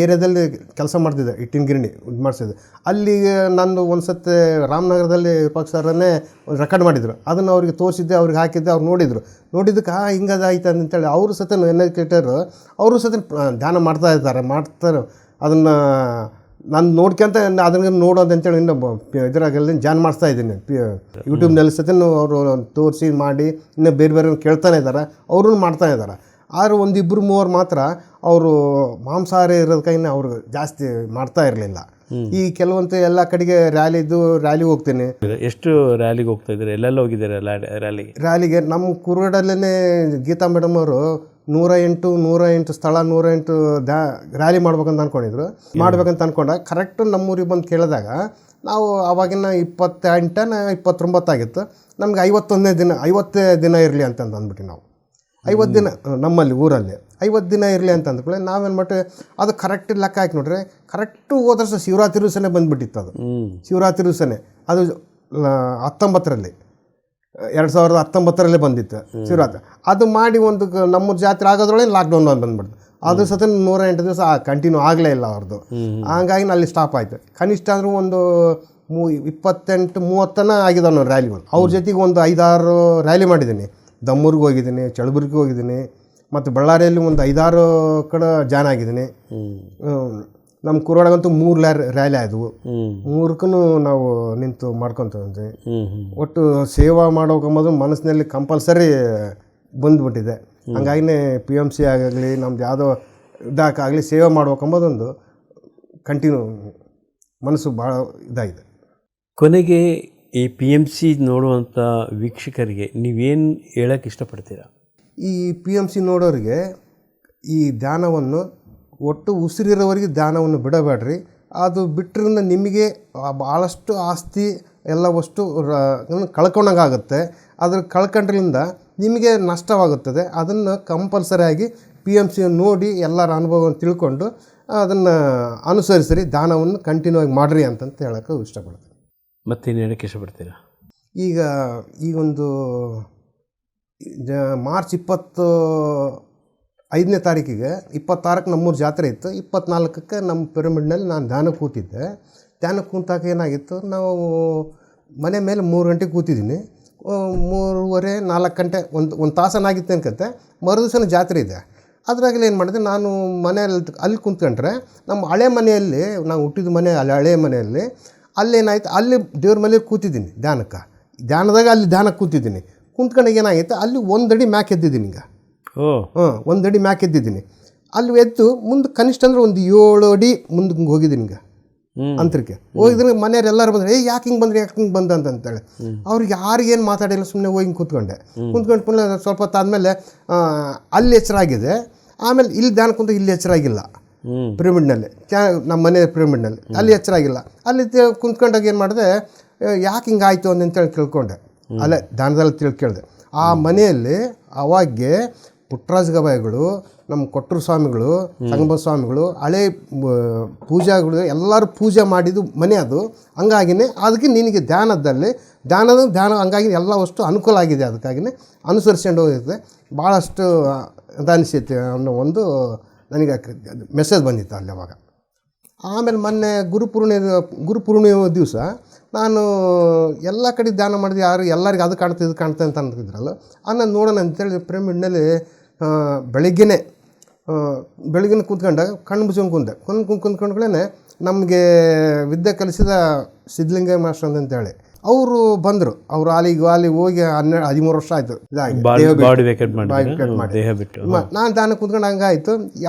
ಏರಿಯಾದಲ್ಲಿ ಕೆಲಸ ಮಾಡ್ತಿದ್ದೆ, ಹಿಟ್ಟಿನ ಗಿರಣಿ ಇದು ಮಾಡಿಸಿದ್ದೆ. ಅಲ್ಲಿ ನಾನು ಒಂದು ಸತಿ ರಾಮನಗರದಲ್ಲಿ ವಿರೂಪಾಕ್ಷ ಸರ್ರನ್ನೇ ರೆಕಾರ್ಡ್ ಮಾಡಿದರು. ಅದನ್ನು ಅವ್ರಿಗೆ ತೋರಿಸಿದ್ದೆ, ಅವ್ರಿಗೆ ಹಾಕಿದ್ದೆ. ಅವ್ರು ನೋಡಿದ್ದಕ್ಕೆ ಹಿಂಗದ ಆಯ್ತು ಅಂತೇಳಿ ಅವರು ಸತ ಅನ್ಎಜುಕೇಟರು ಅವರು ಸತ ಧ್ಯಾನ ಮಾಡ್ತಾರೆ. ಅದನ್ನು ನಾನು ನೋಡ್ಕೊಂತ ಅದನ್ನು ನೋಡೋದು ಅಂತೇಳಿ ಇನ್ನು ಇದರಾಗೆಲ್ಲ ಧ್ಯಾನ ಮಾಡಿಸ್ತಾ ಇದ್ದೀನಿ. ಯೂಟ್ಯೂಬ್ನಲ್ಲಿ ಸತ ಅವರು ತೋರಿಸಿ ಮಾಡಿ ಇನ್ನೂ ಬೇರೆ ಕೇಳ್ತಾನೆ ಇದ್ದಾರೆ, ಅವ್ರೂ ಮಾಡ್ತಾನೆ ಇದ್ದಾರೆ. ಆದರೂ 1-2-3 ಮಾತ್ರ ಅವರು ಮಾಂಸಾಹಾರ ಇರೋದಕ್ಕಾಗಿ ಅವರು ಜಾಸ್ತಿ ಮಾಡ್ತಾ ಇರಲಿಲ್ಲ. ಈ ಕೆಲವಂತೂ ಎಲ್ಲ ಕಡೆಗೆ ರ್ಯಾಲಿಗೆ ಹೋಗ್ತೀನಿ.
ಎಷ್ಟು ರ್ಯಾಲಿಗೆ ಹೋಗ್ತಾ ಇದ್ದಾರೆ? ಎಲ್ಲೆಲ್ಲ ಹೋಗಿದ್ದಾರೆ ರ್ಯಾಲಿಗೆ? ನಮ್ಮ ಕುರುಡಲ್ಲೇ ಗೀತಾ ಮೇಡಮ್ ಅವರು 108 ಸ್ಥಳ 108 ರ್ಯಾಲಿ ಮಾಡ್ಬೇಕಂತ ಅಂದ್ಕೊಂಡಿದ್ರು. ಮಾಡ್ಬೇಕಂತ ಅಂದ್ಕೊಂಡಾಗ ಕರೆಕ್ಟು ನಮ್ಮೂರಿಗೆ ಬಂದು ಕೇಳಿದಾಗ ನಾವು ಆವಾಗಿನ 28-29 ಆಗಿತ್ತು. ನಮ್ಗೆ 50 ದಿನ ಇರಲಿ ಅಂತಂದು ಅಂದ್ಬಿಟ್ಟು ನಾವು 50 ದಿನ ನಮ್ಮಲ್ಲಿ ಊರಲ್ಲಿ 50 ದಿನ ಇರಲಿ ಅಂತ ಅಂದ್ಕೊಳ್ಳಿ ನಾವೇನು ಮಾಡಿ ಅದು ಕರೆಕ್ಟ್ ಲೆಕ್ಕ ಹಾಕಿ ನೋಡ್ರಿ, ಕರೆಕ್ಟು ಹೋದ ವರ್ಷ ಶಿವರಾತ್ರಿ ದಿವಸನೇ ಬಂದುಬಿಟ್ಟಿತ್ತು. ಅದು ಶಿವರಾತ್ರಿ ದಿವಸನೇ, ಅದು 2019 ಬಂದಿತ್ತು ಶಿವರಾತ್ರಿ. ಅದು ಮಾಡಿ ಒಂದು ನಮ್ಮ ಜಾತ್ರೆ ಆಗೋದ್ರೊಳಗೆ ಲಾಕ್ಡೌನ್ ಬಂದುಬಿಡ್ತು. ಅದ್ರ ಸತ 108 ದಿವಸ ಕಂಟಿನ್ಯೂ ಆಗಲೇ ಇಲ್ಲ ಅವ್ರದ್ದು. ಹಂಗಾಗಿ ಅಲ್ಲಿ ಸ್ಟಾಪ್ ಆಯಿತು. ಕನಿಷ್ಠ ಅಂದರೂ ಒಂದು 28-30 ಆಗಿದಾವೆ ನಾವು ರ್ಯಾಲಿಗಳು. ಅವ್ರ ಜೊತೆಗೆ ಒಂದು 5-6 ರ್ಯಾಲಿ ಮಾಡಿದ್ದೀನಿ. ದಮ್ಮೂರಿಗೆ ಹೋಗಿದ್ದೀನಿ, ಚಳಬುರ್ಗಿಗೆ ಹೋಗಿದ್ದೀನಿ, ಮತ್ತು ಬಳ್ಳಾರಿಯಲ್ಲಿ ಒಂದು 5-6 ಕಡೆ ಜಾಯ್ನ್ ಆಗಿದ್ದೀನಿ. ನಮ್ಮ ಕುರುವಾಡಗಂತೂ 3 ರ್ಯಾಲಿ ಆದವು. 3ಕ್ಕೂ ನಾವು ನಿಂತು ಮಾಡ್ಕೊತೀವಿ. ಒಟ್ಟು ಸೇವಾ ಮಾಡೋಕಂಬೋದು ಮನಸ್ಸಿನಲ್ಲಿ ಕಂಪಲ್ಸರಿ ಬಂದುಬಿಟ್ಟಿದೆ. ಹಂಗಾಗಿನೇ PMC ಆಗಲಿ ನಮ್ದು ಯಾವುದೋ ಇದಕ್ಕಾಗಲಿ ಸೇವೆ ಮಾಡ್ಬೇಕಂಬೋದೊಂದು ಕಂಟಿನ್ಯೂ ಮನಸ್ಸು ಭಾಳ ಇದಾಗಿದೆ. ಕೊನೆಗೆ ಈ PMC ನೋಡುವಂಥ ವೀಕ್ಷಕರಿಗೆ ನೀವೇನು ಹೇಳೋಕ್ಕೆ ಇಷ್ಟಪಡ್ತೀರಾ?
ಈ PMC ನೋಡೋರಿಗೆ ಈ ಧ್ಯಾನವನ್ನು ಒಟ್ಟು ಉಸಿರಿರೋವರೆಗೆ ಧ್ಯಾನವನ್ನು ಬಿಡಬೇಡ್ರಿ. ಅದು ಬಿಟ್ಟರಿಂದ ನಿಮಗೆ ಭಾಳಷ್ಟು ಆಸ್ತಿ ಎಲ್ಲ ವಸ್ತು ಕಳ್ಕೊಂಡಾಗುತ್ತೆ. ಅದ್ರ ಕಳ್ಕೊಂಡ್ರಿಂದ ನಿಮಗೆ ನಷ್ಟವಾಗುತ್ತದೆ. ಅದನ್ನು ಕಂಪಲ್ಸರಿಯಾಗಿ PMC ನೋಡಿ ಎಲ್ಲರ ಅನುಭವವನ್ನು ತಿಳ್ಕೊಂಡು ಅದನ್ನು ಅನುಸರಿಸಿರಿ, ಧ್ಯಾನವನ್ನು ಕಂಟಿನ್ಯೂ ಆಗಿ ಮಾಡಿರಿ ಅಂತಂತ ಹೇಳೋಕ್ಕೆ ಇಷ್ಟಪಡ್ತೀನಿ.
ಮತ್ತೇನು ಹೇಳೋಕ್ಕೆ ಇಷ್ಟಪಡ್ತೀರಾ?
ಈಗ ಒಂದು ಮಾರ್ಚ್ 25ನೇ ತಾರೀಕಿಗೆ 26ಕ್ಕೆ ನಮ್ಮೂರು ಜಾತ್ರೆ ಇತ್ತು. 24ಕ್ಕೆ ನಮ್ಮ ಪಿರಮಿಡ್ನಲ್ಲಿ ನಾನು ಧ್ಯಾನಕ್ಕೆ ಕೂತಿದ್ದೆ. ಧ್ಯಾನಕ್ಕೆ ಕೂತಾಗ ಏನಾಗಿತ್ತು, ನಾವು ಮನೆ ಮೇಲೆ 3 ಗಂಟೆಗೆ ಕೂತಿದ್ದೀನಿ. 3:30-4 ಗಂಟೆ ಒಂದು ತಾಸನಾಗಿತ್ತು ಅನ್ಕತ್ತೆ. ಮರುದಿವಸನ ಜಾತ್ರೆ ಇದೆ. ಅದ್ರಾಗಲೇ ಏನು ಮಾಡಿದೆ, ನಾನು ಮನೆಯಲ್ಲಿ ಅಲ್ಲಿ ಕುಂತ್ಕೊಂಡ್ರೆ ನಮ್ಮ ಹಳೆ ಮನೆಯಲ್ಲಿ, ನಾವು ಹುಟ್ಟಿದ ಮನೆ ಅಲ್ಲಿ ಹಳೆ ಮನೆಯಲ್ಲಿ ಅಲ್ಲೇನಾಯ್ತು, ಅಲ್ಲಿ ದೇವ್ರ ಮನೆಯಲ್ಲಿ ಕೂತಿದ್ದೀನಿ ಧ್ಯಾನದಾಗ ಅಲ್ಲಿ ಧ್ಯಾನಕ್ಕೆ ಕೂತಿದ್ದೀನಿ. ಕುಂತ್ಕೊಂಡಾಗ ಏನಾಗಿತ್ತು, ಅಲ್ಲಿ 1 ಅಡಿ ಮ್ಯಾಕ್ ಎದ್ದಿದ್ದೀನಿ. ಈಗ 1 ಅಡಿ ಮ್ಯಾಕ್ ಎದ್ದಿದ್ದೀನಿ. ಅಲ್ಲಿ ಎದ್ದು ಮುಂದೆ ಕನಿಷ್ಠ ಅಂದರೆ ಒಂದು 7 ಅಡಿ ಮುಂದೆ ಹೋಗಿದ್ದೀನಿ. ಈಗ ಅಂತರಕ್ಕೆ ಹೋಗಿದ್ರೆ ಮನೆಯವ್ರು ಎಲ್ಲರೂ ಬಂದರೆ ಯಾಕೆ ಹಿಂಗೆ ಬಂದ ಅಂತೇಳಿ ಅವ್ರಿಗೆ ಯಾರಿಗೇನು ಮಾತಾಡಿಲ್ಲ, ಸುಮ್ಮನೆ ಹೋಗಿ ಕೂತ್ಕೊಂಡು ಪುನಃ ಸ್ವಲ್ಪ ಹೊತ್ತಾದಮೇಲೆ ಅಲ್ಲಿ ಎಚ್ಚರಾಗಿದೆ. ಆಮೇಲೆ ಇಲ್ಲಿ ಧ್ಯಾನ ಕುಂತ ಇಲ್ಲಿ ಎಚ್ಚರಾಗಿಲ್ಲ. ಪಿರಮಿಡ್ನಲ್ಲಿ ನಮ್ಮ ಮನೆ ಪಿರಮಿಡ್ನಲ್ಲಿ ಅಲ್ಲಿ ಎಚ್ಚರ ಆಗಿಲ್ಲ. ಅಲ್ಲಿ ಕುಂತ್ಕೊಂಡಾಗ ಏನು ಮಾಡಿದೆ, ಯಾಕೆ ಹಿಂಗಾಯ್ತು ಅಂತೇಳಿ ತಿಳ್ಕೊಂಡೆ. ಅಲ್ಲೇ ದಾನದಲ್ಲಿ ಕೇಳಿದೆ. ಆ ಮನೆಯಲ್ಲಿ ಅವಾಗೆ ಪುಟ್ಟರಾಜ ಗವಾಯಿಗಳು, ನಮ್ಮ ಕೊಟ್ಟೂರು ಸ್ವಾಮಿಗಳು, ಸಂಗಮ ಸ್ವಾಮಿಗಳು, ಹಳೆ ಪೂಜಾಗಳು ಎಲ್ಲರೂ ಪೂಜೆ ಮಾಡಿದ್ದು ಮನೆ ಅದು. ಹಂಗಾಗಿನೇ ಅದಕ್ಕೆ ನಿನಗೆ ಧ್ಯಾನ ಹಂಗಾಗಿ ಎಲ್ಲ ಅಷ್ಟು ಅನುಕೂಲ ಆಗಿದೆ. ಅದಕ್ಕಾಗಿಯೇ ಅನುಸರಿಸ್ಕೊಂಡು ಹೋಗಿರುತ್ತೆ. ಭಾಳಷ್ಟು ಅನಿಸುತ್ತೆ ಅನ್ನೋ ಒಂದು ನನಗೆ ಮೆಸೇಜ್ ಬಂದಿತ್ತು ಅಲ್ಲಿ ಅವಾಗ. ಆಮೇಲೆ ಮೊನ್ನೆ ಗುರುಪೂರ್ಣಿಮೆ ದಿವಸ ನಾನು ಎಲ್ಲ ಕಡೆ ಧ್ಯಾನ ಮಾಡಿದೆ. ಯಾರು ಎಲ್ಲರಿಗೆ ಅದು ಕಾಣ್ತದೆ ಇದು ಕಾಣ್ತದೆ ಅಂತ ಅಂತಿದ್ರಲ್ಲ, ನಾನು ನೋಡೋಣ ಅಂತೇಳಿ ಪಿರಮಿಡ್ನಲ್ಲಿ ಬೆಳಿಗ್ಗೆ ಕೂತ್ಕೊಂಡಾಗ ಕಣ್ಣು ಮುಚ್ಕೊಂಡು ಕುಂತ್ಕೊಂಡ್ಗಳೇ ನಮಗೆ ವಿದ್ಯೆ ಕಲಿಸಿದ ಸಿದ್ಧಲಿಂಗ ಮಾಸ್ಟರ್ ಅಂತೇಳಿ ಅವರು ಬಂದರು. ಅವರು ಅಲ್ಲಿ ಹೋಗಿ 13 ವರ್ಷ ಆಯಿತು ನಾನು ದಾನ ಕುಂತ್ಕೊಂಡು ಹಂಗಾಯಿತು.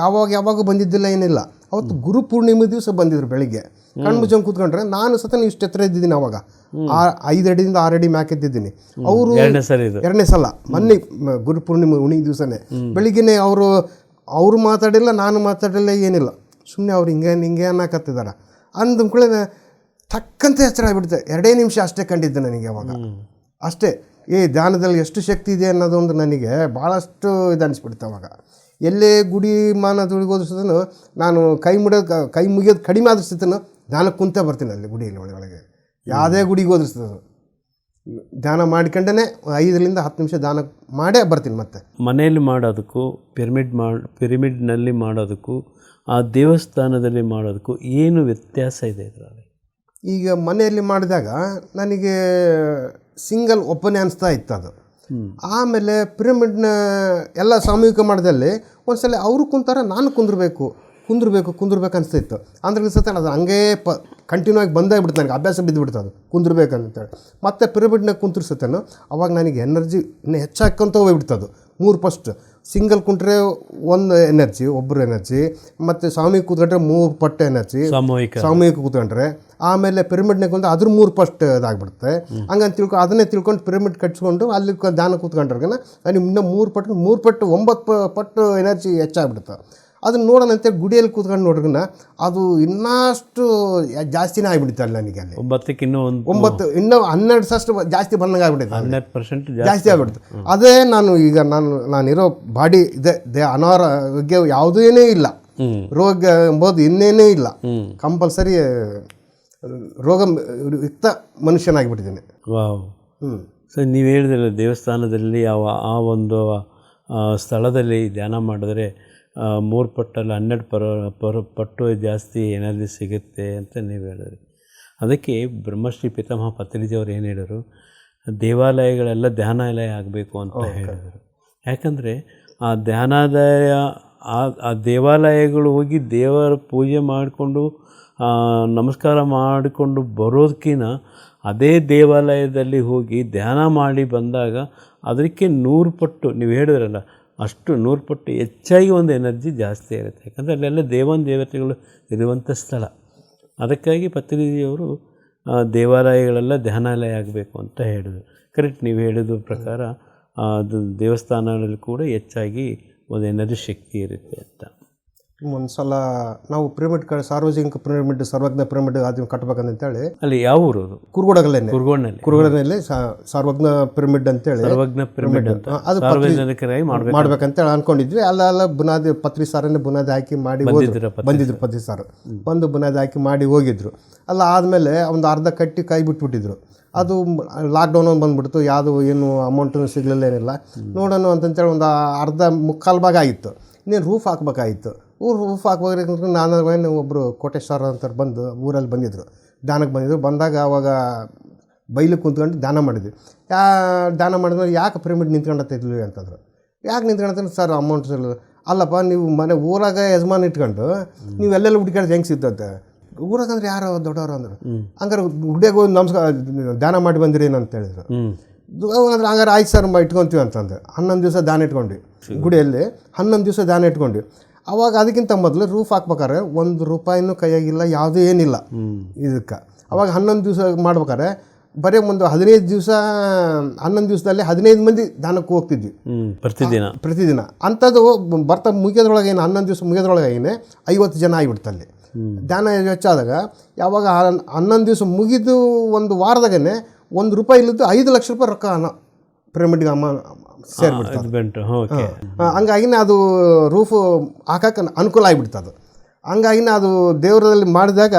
ಯಾವಾಗ ಬಂದಿದ್ದಿಲ್ಲ, ಏನಿಲ್ಲ. ಅವತ್ತು ಗುರುಪೂರ್ಣಿಮೆ ದಿವಸ ಬಂದಿದ್ರು ಬೆಳಿಗ್ಗೆ. ಕಣ್ಣು ಮುಚ್ಚಂಗೆ ಕೂತ್ಕೊಂಡ್ರೆ ನಾನು ಸತ ಇಷ್ಟು ಎತ್ತರ ಇದ್ದಿದ್ದೀನಿ. ಅವಾಗ 5 ಅಡಿಯಿಂದ 6 ಅಡಿ ಮ್ಯಾಕೆ ಇದ್ದಿದ್ದೀನಿ. ಅವರು 2ನೇ ಸಲ ಮೊನ್ನೆ ಗುರುಪೂರ್ಣಿಮೆ ಉಣಿ ದಿವಸನೇ ಬೆಳಿಗ್ಗೆ ಅವರು ಮಾತಾಡಿಲ್ಲ, ನಾನು ಮಾತಾಡಿಲ್ಲ, ಏನಿಲ್ಲ. ಸುಮ್ಮನೆ ಅವ್ರು ಹಿಂಗೆ ಅನ್ನಕತ್ತಿದ್ದಾರೆ. ಅಂದ್ಕೊಳ್ಳೆ ತಕ್ಕಂತೆ ಎಚ್ಚರ ಆಗಿಬಿಡುತ್ತೆ. 2 ನಿಮಿಷ ಅಷ್ಟೇ ಕಂಡಿದ್ದೆ ನನಗೆ ಅವಾಗ. ಅಷ್ಟೇ ಈ ಧ್ಯಾನದಲ್ಲಿ ಎಷ್ಟು ಶಕ್ತಿ ಇದೆ ಅನ್ನೋದೊಂದು ನನಗೆ ಭಾಳಷ್ಟು ಅನಿಸ್ಬಿಡುತ್ತೆ ಅವಾಗ. ಎಲ್ಲೇ ಗುಡಿ ಮಾನದೊಳಗೆ ಹೋದ್ರೂ ನಾನು ಕೈ ಮುಗಿಯೋದು ಕಡಿಮೆ ಆದರ್ಸ್ತೇನೋ ಧ್ಯಾನಕ್ಕೆ ಕುಂತೇ ಬರ್ತೀನಿ. ಅಲ್ಲಿ ಗುಡಿಯಲ್ಲಿ ಒಳಗೆ ಯಾವುದೇ ಗುಡಿಗೆ ಹೋದ್ರೂ ಧ್ಯಾನ ಮಾಡ್ಕೊಂಡೇ 5ರಿಂದ 10 ನಿಮಿಷ ಧ್ಯಾನ ಮಾಡೇ ಬರ್ತೀನಿ. ಮತ್ತೆ
ಮನೆಯಲ್ಲಿ ಮಾಡೋದಕ್ಕೂ ಪಿರಮಿಡ್ನಲ್ಲಿ ಮಾಡೋದಕ್ಕೂ ಆ ದೇವಸ್ಥಾನದಲ್ಲಿ ಮಾಡೋದಕ್ಕೂ ಏನು ವ್ಯತ್ಯಾಸ ಇದೆ ಇದರಲ್ಲಿ?
ಈಗ ಮನೆಯಲ್ಲಿ ಮಾಡಿದಾಗ ನನಗೆ ಸಿಂಗಲ್ ಒಬ್ಬನೇ ಅನಿಸ್ತಾ ಇತ್ತು ಅದು. ಆಮೇಲೆ ಪಿರಮಿಡ್ನ ಎಲ್ಲ ಸಾಮೂಹಿಕ ಮಾಡಿದಲ್ಲಿ ಒಂದ್ಸಲ ಅವರು ಕುಂತಾರ, ನಾನು ಕುಂದಿರ್ಬೇಕು ಅನಿಸ್ತಾ ಇತ್ತು. ಅಂದ್ರೆ ಸತ ಅದು ಹಂಗೇ ಕಂಟಿನ್ಯೂ ಆಗಿ ಬಂದೇ ಬಿಡ್ತು. ನನಗೆ ಅಭ್ಯಾಸ ಬಿದ್ದುಬಿಡ್ತು ಅದು ಕುಂದಿರ್ಬೇಕಂತೇಳಿ. ಮತ್ತು ಪಿರಮಿಡ್ನಾಗ ಕುಂತಿರ್ಸತ್ತೇನೋ ಅವಾಗ ನನಗೆ ಎನರ್ಜಿ ಇನ್ನೂ ಹೆಚ್ಚಾಕೊಂತ ಹೋಗ್ಬಿಡ್ತದು. 3 ಫಸ್ಟ್ ಸಿಂಗಲ್ ಕುಂಟ್ರೆ 1 ಎನರ್ಜಿ, ಒಬ್ಬರು ಎನರ್ಜಿ. ಮತ್ತು ಸಾಮೂಹಿಕ ಕೂತ್ಕೊಂಡ್ರೆ 3 ಪಟ್ಟು ಎನರ್ಜಿ ಸಾಮೂಹಿಕ ಕೂತ್ಕೊಂಡ್ರೆ. ಆಮೇಲೆ ಪಿರಮಿಡ್ನಾಗ ಕುಂತ ಅದ್ರ 3 ಫಸ್ಟ್ ಇದಾಗ್ಬಿಡುತ್ತೆ. ಹಂಗಂತ ಅದನ್ನೇ ತಿಳ್ಕೊಂಡು ಪಿರಮಿಡ್ ಕಟ್ಸ್ಕೊಂಡು ಅಲ್ಲಿ ಧ್ಯಾನ ಕೂತ್ಕೊಂಡ್ರೆ ನನಗೆ ಇನ್ನೂ 3 ಪಟ್ಟು 9 ಪಟ್ಟು ಎನರ್ಜಿ ಹೆಚ್ಚಾಗ್ಬಿಡುತ್ತೆ. ಅದನ್ನ ನೋಡೋಣ ಅಂತೇಳಿ ಗುಡಿಯಲ್ಲಿ ಕೂತ್ಕೊಂಡು ನೋಡ್ರಿನ ಅದು ಇನ್ನಷ್ಟು ಜಾಸ್ತಿನೇ ಆಗಿಬಿಡುತ್ತೆ ಅಲ್ಲಿ ನನಗೆ. ಅಲ್ಲಿ
9ಕ್ಕೆ ಇನ್ನೂ
12 ಜಾಸ್ತಿ ಬಂದಂಗೆ ಆಗ್ಬಿಡುತ್ತೆ.
100%
ಜಾಸ್ತಿ ಆಗ್ಬಿಡುತ್ತೆ. ಅದೇ ನಾನಿರೋ ಬಾಡಿ ಇದೆ, ಅನಾರೋಗ್ಯ ಯಾವುದೂ ಇಲ್ಲ, ರೋಗ ಎಂಬುದು ಇನ್ನೇನೇ ಇಲ್ಲ. ಕಂಪಲ್ಸರಿ ರೋಗ ಯುಕ್ತ ಮನುಷ್ಯನಾಗಿಬಿಟ್ಟಿದ್ದೀನಿ.
ವಾವ್. ಸರ್, ನೀವು ಹೇಳಿದ್ರಲ್ಲ ದೇವಸ್ಥಾನದಲ್ಲಿ ಆ ಒಂದು ಸ್ಥಳದಲ್ಲಿ ಧ್ಯಾನ ಮಾಡಿದ್ರೆ 3 ಪಟ್ಟಲ್ಲ 12 ಪಟ್ಟು ಜಾಸ್ತಿ ಎನರ್ಜಿ ಸಿಗುತ್ತೆ ಅಂತ ನೀವು ಹೇಳಿದ್ರಿ. ಅದಕ್ಕೆ ಬ್ರಹ್ಮಶ್ರೀ ಪಿತಾಮಹ ಪತ್ರಿಜಿಯವರು ಏನು ಹೇಳಿದರು, ದೇವಾಲಯಗಳೆಲ್ಲ ಧ್ಯಾನಾಲಯ ಆಗಬೇಕು ಅಂತ ಹೇಳಿದರು. ಯಾಕಂದರೆ ಆ ಧ್ಯಾನಾಲಯ ಆ ದೇವಾಲಯಗಳು ಹೋಗಿ ದೇವರ ಪೂಜೆ ಮಾಡಿಕೊಂಡು ನಮಸ್ಕಾರ ಮಾಡಿಕೊಂಡು ಬರೋದಕ್ಕಿಂತ ಅದೇ ದೇವಾಲಯದಲ್ಲಿ ಹೋಗಿ ಧ್ಯಾನ ಮಾಡಿ ಬಂದಾಗ ಅದಕ್ಕೆ 100 ಪಟ್ಟು ನೀವು ಹೇಳಿದ್ರಲ್ಲ ಅಷ್ಟು 100 ಪಟ್ಟು ಹೆಚ್ಚಾಗಿ ಒಂದು ಎನರ್ಜಿ ಜಾಸ್ತಿ ಇರುತ್ತೆ. ಯಾಕಂದರೆ ಅಲ್ಲೆಲ್ಲ ದೇವತೆಗಳು ಇರುವಂಥ ಸ್ಥಳ. ಅದಕ್ಕಾಗಿ ಪತ್ರಿಜಿಯವರು ದೇವಾಲಯಗಳೆಲ್ಲ ಧ್ಯಾನಾಲಯ ಆಗಬೇಕು ಅಂತ ಹೇಳಿದರು. ಕರೆಕ್ಟ್, ನೀವು ಹೇಳಿದ ಪ್ರಕಾರ ಅದು ದೇವಸ್ಥಾನಗಳಲ್ಲಿ ಕೂಡ ಹೆಚ್ಚಾಗಿ ಒಂದು ಎನರ್ಜಿ ಶಕ್ತಿ ಇರುತ್ತೆ ಅಂತ.
ಒಂದು ಸಲ ನಾವು ಪಿರಮಿಡ್ ಸಾರ್ವಜನಿಕ ಪಿರಮಿಡ್, ಸರ್ವಜ್ಞ ಪಿರಮಿಡ್ ಅದನ್ನು ಕಟ್ಟಬೇಕಂತೇಳಿ ಅಲ್ಲಿ
ಯಾವ ಊರು ಅದು?
ಕುರುಗೋಡನಲ್ಲಿ ಸರ್ವಜ್ಞ ಪಿರಮಿಡ್ ಅಂತೇಳಿ
ಅಂತ
ಅದು ಮಾಡ್ಬೇಕಂತೇಳಿ ಅನ್ಕೊಂಡಿದ್ವಿ. ಅಲ್ಲ ಬುನಾದಿ ಪತ್ರಿ ಸಾರನ್ನೇ ಬುನಾದಿ ಹಾಕಿ ಮಾಡಿ ಬಂದಿದ್ರು. ಪತ್ರಿ ಸಾರು ಬಂದು ಬುನಾದಿ ಹಾಕಿ ಮಾಡಿ ಹೋಗಿದ್ರು. ಅಲ್ಲ ಆದಮೇಲೆ ಒಂದು ಅರ್ಧ ಕಟ್ಟಿ ಕೈ ಬಿಟ್ಬಿಟ್ಟಿದ್ರು. ಅದು ಲಾಕ್ಡೌನ್ ಬಂದುಬಿಡ್ತು. ಯಾವುದು ಏನು ಅಮೌಂಟು ಸಿಗಲಿಲ್ಲ, ಏನಿಲ್ಲ. ನೋಡೋಣ ಅಂತಂತೇಳಿ ಒಂದು ಅರ್ಧ ಮುಕ್ಕಾಲು ಭಾಗ ಆಗಿತ್ತು. ಇನ್ನೇನು ರೂಫ್ ಹಾಕ್ಬೇಕಾಗಿತ್ತು. ರೂಫ್ ಹಾಕ್ಬೇಕಂದ್ರೆ ನಾನು ಒಬ್ಬರು ಕೋಟೇಶ್ವರ ಅಂತ ಬಂದು ಊರಲ್ಲಿ ಬಂದಿದ್ದರು, ಧ್ಯಾನಕ್ಕೆ ಬಂದಿದ್ದರು. ಬಂದಾಗ ಅವಾಗ ಬೈಲಿಗೆ ಕುಂತ್ಕೊಂಡು ಧ್ಯಾನ ಮಾಡಿದ್ವಿ. ಧ್ಯಾನ ಮಾಡಿದ್ರೆ ಯಾಕೆ ಪಿರಮಿಡ್ ನಿಂತ್ಕೊಂಡತ್ತಿದ್ವಿ ಅಂತಂದ್ರು. ಯಾಕೆ ನಿಂತ್ಕೊಂಡಂತ ಸರ್ ಅಮೌಂಟ್ ಸಿಗಲ್ಲ. ಅಲ್ಲಪ್ಪ, ನೀವು ಮನೆ ಊರಾಗ ಯಜಮಾನ ಇಟ್ಕೊಂಡು ನೀವು ಎಲ್ಲೆಲ್ಲ ಹುಡುಕಾಡ್ದು ಹೆಂಗೆ ಸಿಗ್ತದೆ? ಊರಾಗಂದ್ರೆ ಯಾರೋ ದೊಡ್ಡವರು ಅಂದರು. ಹಂಗಾರೆ ಗುಡಿಯಾಗ ಹೋಗಿ ನಮಸ್ಕಾರ ಧ್ಯಾನ ಮಾಡಿ ಬಂದಿರಿ ಅಂತ ಹೇಳಿದ್ರು. ಹಂಗಾರೆ ಆಯ್ತು ಸರ್ ಇಟ್ಕೊತೀವಿ ಅಂತಂದು 11 ದಿವಸ ಧ್ಯಾನ ಇಟ್ಕೊಂಡ್ವಿ. ಗುಡಿಯಲ್ಲಿ 11 ದಿವಸ ಧ್ಯಾನ ಇಟ್ಕೊಂಡ್ವಿ. ಅವಾಗ ಅದಕ್ಕಿಂತ ಮೊದಲು ರೂಫ್ ಹಾಕ್ಬೇಕಾರೆ 1 ರೂಪಾಯಿನೂ ಕೈಯಾಗಿಲ್ಲ, ಯಾವುದೂ ಏನಿಲ್ಲ ಇದಕ್ಕೆ. ಅವಾಗ 11 ದಿವಸ ಮಾಡ್ಬೇಕಾರೆ ಬರೀ ಒಂದು 15 ದಿವಸ 11 ದಿವಸದಲ್ಲಿ 15 ಮಂದಿ ದಾನಕ್ಕೆ ಹೋಗ್ತಿದ್ವಿ ಪ್ರತಿದಿನ. ಅಂಥದ್ದು ಬರ್ತಾ ಮುಗಿಯೋದ್ರೊಳಗೆ ಏನು 11 ದಿವಸ ಮುಗಿಯೋದ್ರೊಳಗೆ ಏನು 50 ಜನ ಆಗಿಬಿಡ್ತಲ್ಲಿ ದಾನ ಹೆಚ್ಚಾದಾಗ. ಯಾವಾಗ 11 ದಿವಸ ಮುಗಿದು ಒಂದು ವಾರದಾಗೇ ₹1 ಇಲ್ಲದ್ದು 5 ಲಕ್ಷ ರೂಪಾಯಿ ರೊಕ್ಕ ಪಿರಮಿಡ್ಗೆ ಸೇರಿಬಿಡ್ತಾರೆ. ಹಂಗಾಗಿನೇ ಅದು ರೂಫು ಹಾಕಕ್ಕೆ ಅನುಕೂಲ ಆಗಿಬಿಡ್ತದೆ. ಹಂಗಾಗಿನೇ ಅದು ದೇವರಲ್ಲಿ ಮಾಡಿದಾಗ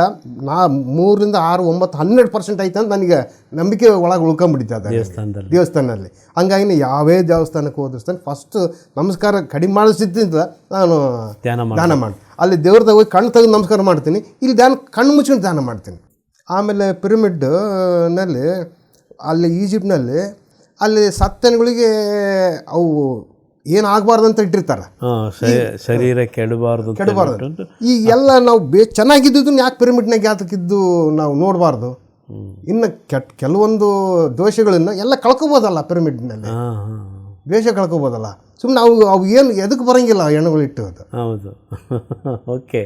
3 ರಿಂದ 6 9 100% ಐತೆ ಅಂತ ನನಗೆ ನಂಬಿಕೆ ಒಳಗೆ ಉಳ್ಕೊಂಬಿಡ್ತದೆ ದೇವಸ್ಥಾನದಲ್ಲಿ. ಹಂಗಾಗಿನೇ ಯಾವೇ ದೇವಸ್ಥಾನಕ್ಕೆ ಹೋದ್ರೆ ಫಸ್ಟ್ ನಮಸ್ಕಾರ ಕಡಿಮೆ ಮಾಡಿಸಿದ್ದಿಂದ ನಾನು ದಾನ ಮಾಡಿ ಅಲ್ಲಿ ದೇವ್ರದಾಗ ಹೋಗಿ ಕಣ್ಣು ತೆಗೆದು ನಮಸ್ಕಾರ ಮಾಡ್ತೀನಿ. ಇಲ್ಲಿ ಕಣ್ಣು ಮುಚ್ಕೊಂಡು ದಾನ ಮಾಡ್ತೀನಿ. ಆಮೇಲೆ ಪಿರಮಿಡ್ನಲ್ಲಿ ಅಲ್ಲಿ ಈಜಿಪ್ಟ್ನಲ್ಲಿ ಅಲ್ಲಿ ಸತ್ತನೆಗಳಿಗೆ ಅವು ಏನಾಗಬಾರ್ದು ಅಂತ ಇಟ್ಟಿರ್ತಾರೆ,
ಶರೀರ ಕೆಡಬಾರ್ದು.
ಈಗ ಎಲ್ಲ ನಾವು ಚೆನ್ನಾಗಿದ್ದದನ್ನ ಯಾಕೆ ಪಿರಮಿಡ್ನಾಗ ಯಾತಕ್ಕಿದ್ದು ನಾವು ನೋಡಬಾರ್ದು? ಇನ್ನು ಕೆಲವೊಂದು ದೋಷಗಳನ್ನು ಎಲ್ಲ ಕಳ್ಕೊಬೋದಲ್ಲ ಪಿರಮಿಡ್ನಲ್ಲಿ, ದ್ವೇಷ ಕಳ್ಕೊಬೋದಲ್ಲ. ಸುಮ್ಮನೆ ಅವು ಏನು ಎದಕ್ಕೆ ಬರೋಂಗಿಲ್ಲ ಹೆಣ್ಣುಗಳು ಇಟ್ಟು.
ಹೌದು, ಓಕೆ.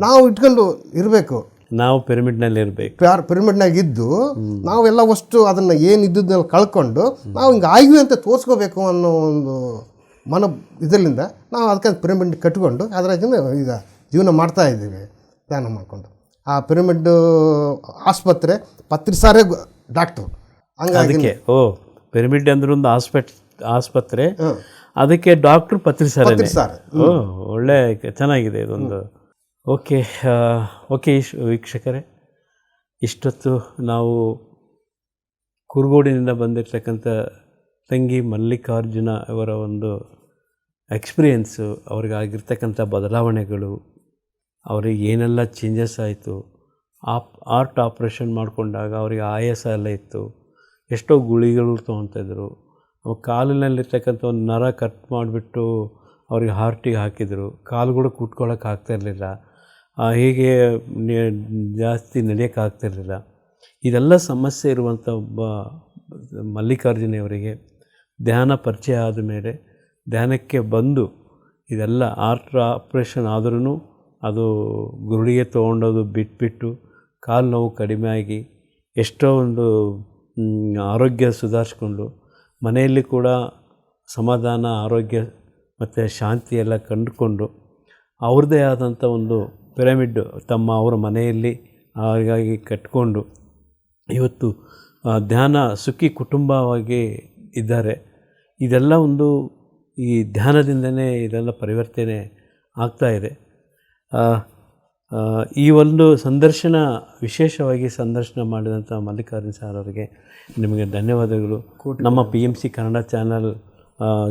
ನಾವು ಇಟ್ಕೊಂಡು ಇರಬೇಕು,
ನಾವು ಪಿರಮಿಡ್ನಲ್ಲಿ ಇರಬೇಕು.
ಪಿರಮಿಡ್ನಾಗ ಇದ್ದು ನಾವೆಲ್ಲ ಅಷ್ಟು ಅದನ್ನು ಏನು ಇದ್ದದನ್ನೆಲ್ಲ ಕಳ್ಕೊಂಡು ನಾವು ಹಿಂಗೆ ಆಗಿವಿ ಅಂತ ತೋರಿಸ್ಕೋಬೇಕು ಅನ್ನೋ ಒಂದು ಮನ ಇದರಿಂದ ನಾವು ಅದಕ್ಕೆ ಪಿರಮಿಡ್ ಕಟ್ಕೊಂಡು ಅದ್ರಾಗಿಂದ ಈಗ ಜೀವನ ಮಾಡ್ತಾ ಇದ್ದೀವಿ ಧ್ಯಾನ ಮಾಡಿಕೊಂಡು. ಆ ಪಿರಮಿಡ್ ಆಸ್ಪತ್ರೆ ಪತ್ರಿಸಾರೇ ಡಾಕ್ಟ್ರು. ಹಂಗಾಗಿ
ಪಿರಮಿಡ್ ಅಂದ್ರೆ ಒಂದು ಆಸ್ಪತ್ರೆ, ಅದಕ್ಕೆ ಡಾಕ್ಟ್ರು ಪತ್ರಿಸಾರ. ಒಳ್ಳೆ ಚೆನ್ನಾಗಿದೆ ಇದೊಂದು. ಓಕೆ ವೀಕ್ಷಕರೇ, ಇಷ್ಟೊತ್ತು ನಾವು ಕುರುಗೋಡಿನಿಂದ ಬಂದಿರತಕ್ಕಂಥ ತಂಗಿ ಮಲ್ಲಿಕಾರ್ಜುನ ಅವರ ಒಂದು ಎಕ್ಸ್ಪೀರಿಯೆನ್ಸು, ಅವ್ರಿಗಾಗಿರ್ತಕ್ಕಂಥ ಬದಲಾವಣೆಗಳು, ಅವ್ರಿಗೆ ಏನೆಲ್ಲ ಚೇಂಜಸ್ ಆಯಿತು, ಆರ್ಟ್ ಆಪ್ರೇಷನ್ ಮಾಡಿಕೊಂಡಾಗ ಅವ್ರಿಗೆ ಆಯಾಸ ಎಲ್ಲ ಇತ್ತು, ಎಷ್ಟೋ ಗುಳಿಗಳು ತೊಗೊತಿದ್ರು, ಕಾಲಿನಲ್ಲಿರ್ತಕ್ಕಂಥ ಒಂದು ನರ ಕಟ್ ಮಾಡಿಬಿಟ್ಟು ಅವ್ರಿಗೆ ಹಾರ್ಟಿಗೆ ಹಾಕಿದರು, ಕಾಲುಗಳು ಕೂತ್ಕೊಳ್ಳೋಕೆ ಆಗ್ತಾಯಿರಲಿಲ್ಲ, ಹೀಗೆ ಜಾಸ್ತಿ ನಡೆಯೋಕ್ಕಾಗ್ತಿರ್ಲಿಲ್ಲ. ಇದೆಲ್ಲ ಸಮಸ್ಯೆ ಇರುವಂಥ ಒಬ್ಬ ಮಲ್ಲಿಕಾರ್ಜುನವರಿಗೆ ಧ್ಯಾನ ಪರಿಚಯ ಆದ ಮೇಲೆ ಧ್ಯಾನಕ್ಕೆ ಬಂದು ಇದೆಲ್ಲ ಆಪ್ರೇಷನ್ ಆದ್ರೂ ಅದು ಗುರುಡಿಗೆ ತೊಗೊಂಡೋದು ಬಿಟ್ಬಿಟ್ಟು ಕಾಲು ನೋವು ಕಡಿಮೆ ಆಗಿ ಎಷ್ಟೋ ಒಂದು ಆರೋಗ್ಯ ಸುಧಾರಿಸ್ಕೊಂಡು ಮನೆಯಲ್ಲಿ ಕೂಡ ಸಮಾಧಾನ, ಆರೋಗ್ಯ ಮತ್ತು ಶಾಂತಿ ಎಲ್ಲ ಕಂಡುಕೊಂಡು ಅವ್ರದ್ದೇ ಆದಂಥ ಒಂದು ಪಿರಮಿಡ್ ಅವರ ಮನೆಯಲ್ಲಿ ಅವ್ರಿಗಾಗಿ ಕಟ್ಕೊಂಡು ಇವತ್ತು ಧ್ಯಾನ ಸುಖಿ ಕುಟುಂಬವಾಗಿ ಇದ್ದಾರೆ. ಇದೆಲ್ಲ ಒಂದು ಈ ಧ್ಯಾನದಿಂದನೇ ಇದೆಲ್ಲ ಪರಿವರ್ತನೆ ಆಗ್ತಾಯಿದೆ. ಈ ಒಂದು ವಿಶೇಷವಾಗಿ ಸಂದರ್ಶನ ಮಾಡಿದಂಥ ಮಲ್ಲಿಕಾರ್ಜುನ ಸರ್ ಅವರಿಗೆ ನಿಮಗೆ ಧನ್ಯವಾದಗಳು. ನಮ್ಮ PMC ಕನ್ನಡ ಚಾನಲ್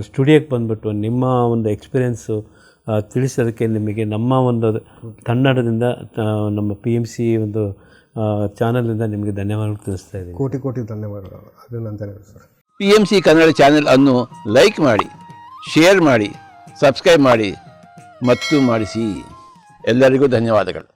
ಸ್ಟುಡಿಯೋಕ್ಕೆ ಬಂದುಬಿಟ್ಟು ನಿಮ್ಮ ಒಂದು ಎಕ್ಸ್ಪೀರಿಯೆನ್ಸು ತಿಳಿಸೋದಕ್ಕೆ ನಿಮಗೆ ನಮ್ಮ ಒಂದು ಕನ್ನಡದಿಂದ ನಮ್ಮ PMC ಒಂದು ಚಾನಲಿಂದ ನಿಮಗೆ ಧನ್ಯವಾದಗಳು ತಿಳಿಸ್ತಾ ಇದ್ದೀನಿ.
ಕೋಟಿ ಧನ್ಯವಾದಗಳು. ಅಭಿನಂದನೆಗಳು ಸರ್.
PMC ಕನ್ನಡ ಚಾನೆಲ್ ಅನ್ನು ಲೈಕ್ ಮಾಡಿ, ಶೇರ್ ಮಾಡಿ, ಸಬ್ಸ್ಕ್ರೈಬ್ ಮಾಡಿ ಮತ್ತು ಮಾಡಿಸಿ. ಎಲ್ಲರಿಗೂ ಧನ್ಯವಾದಗಳು.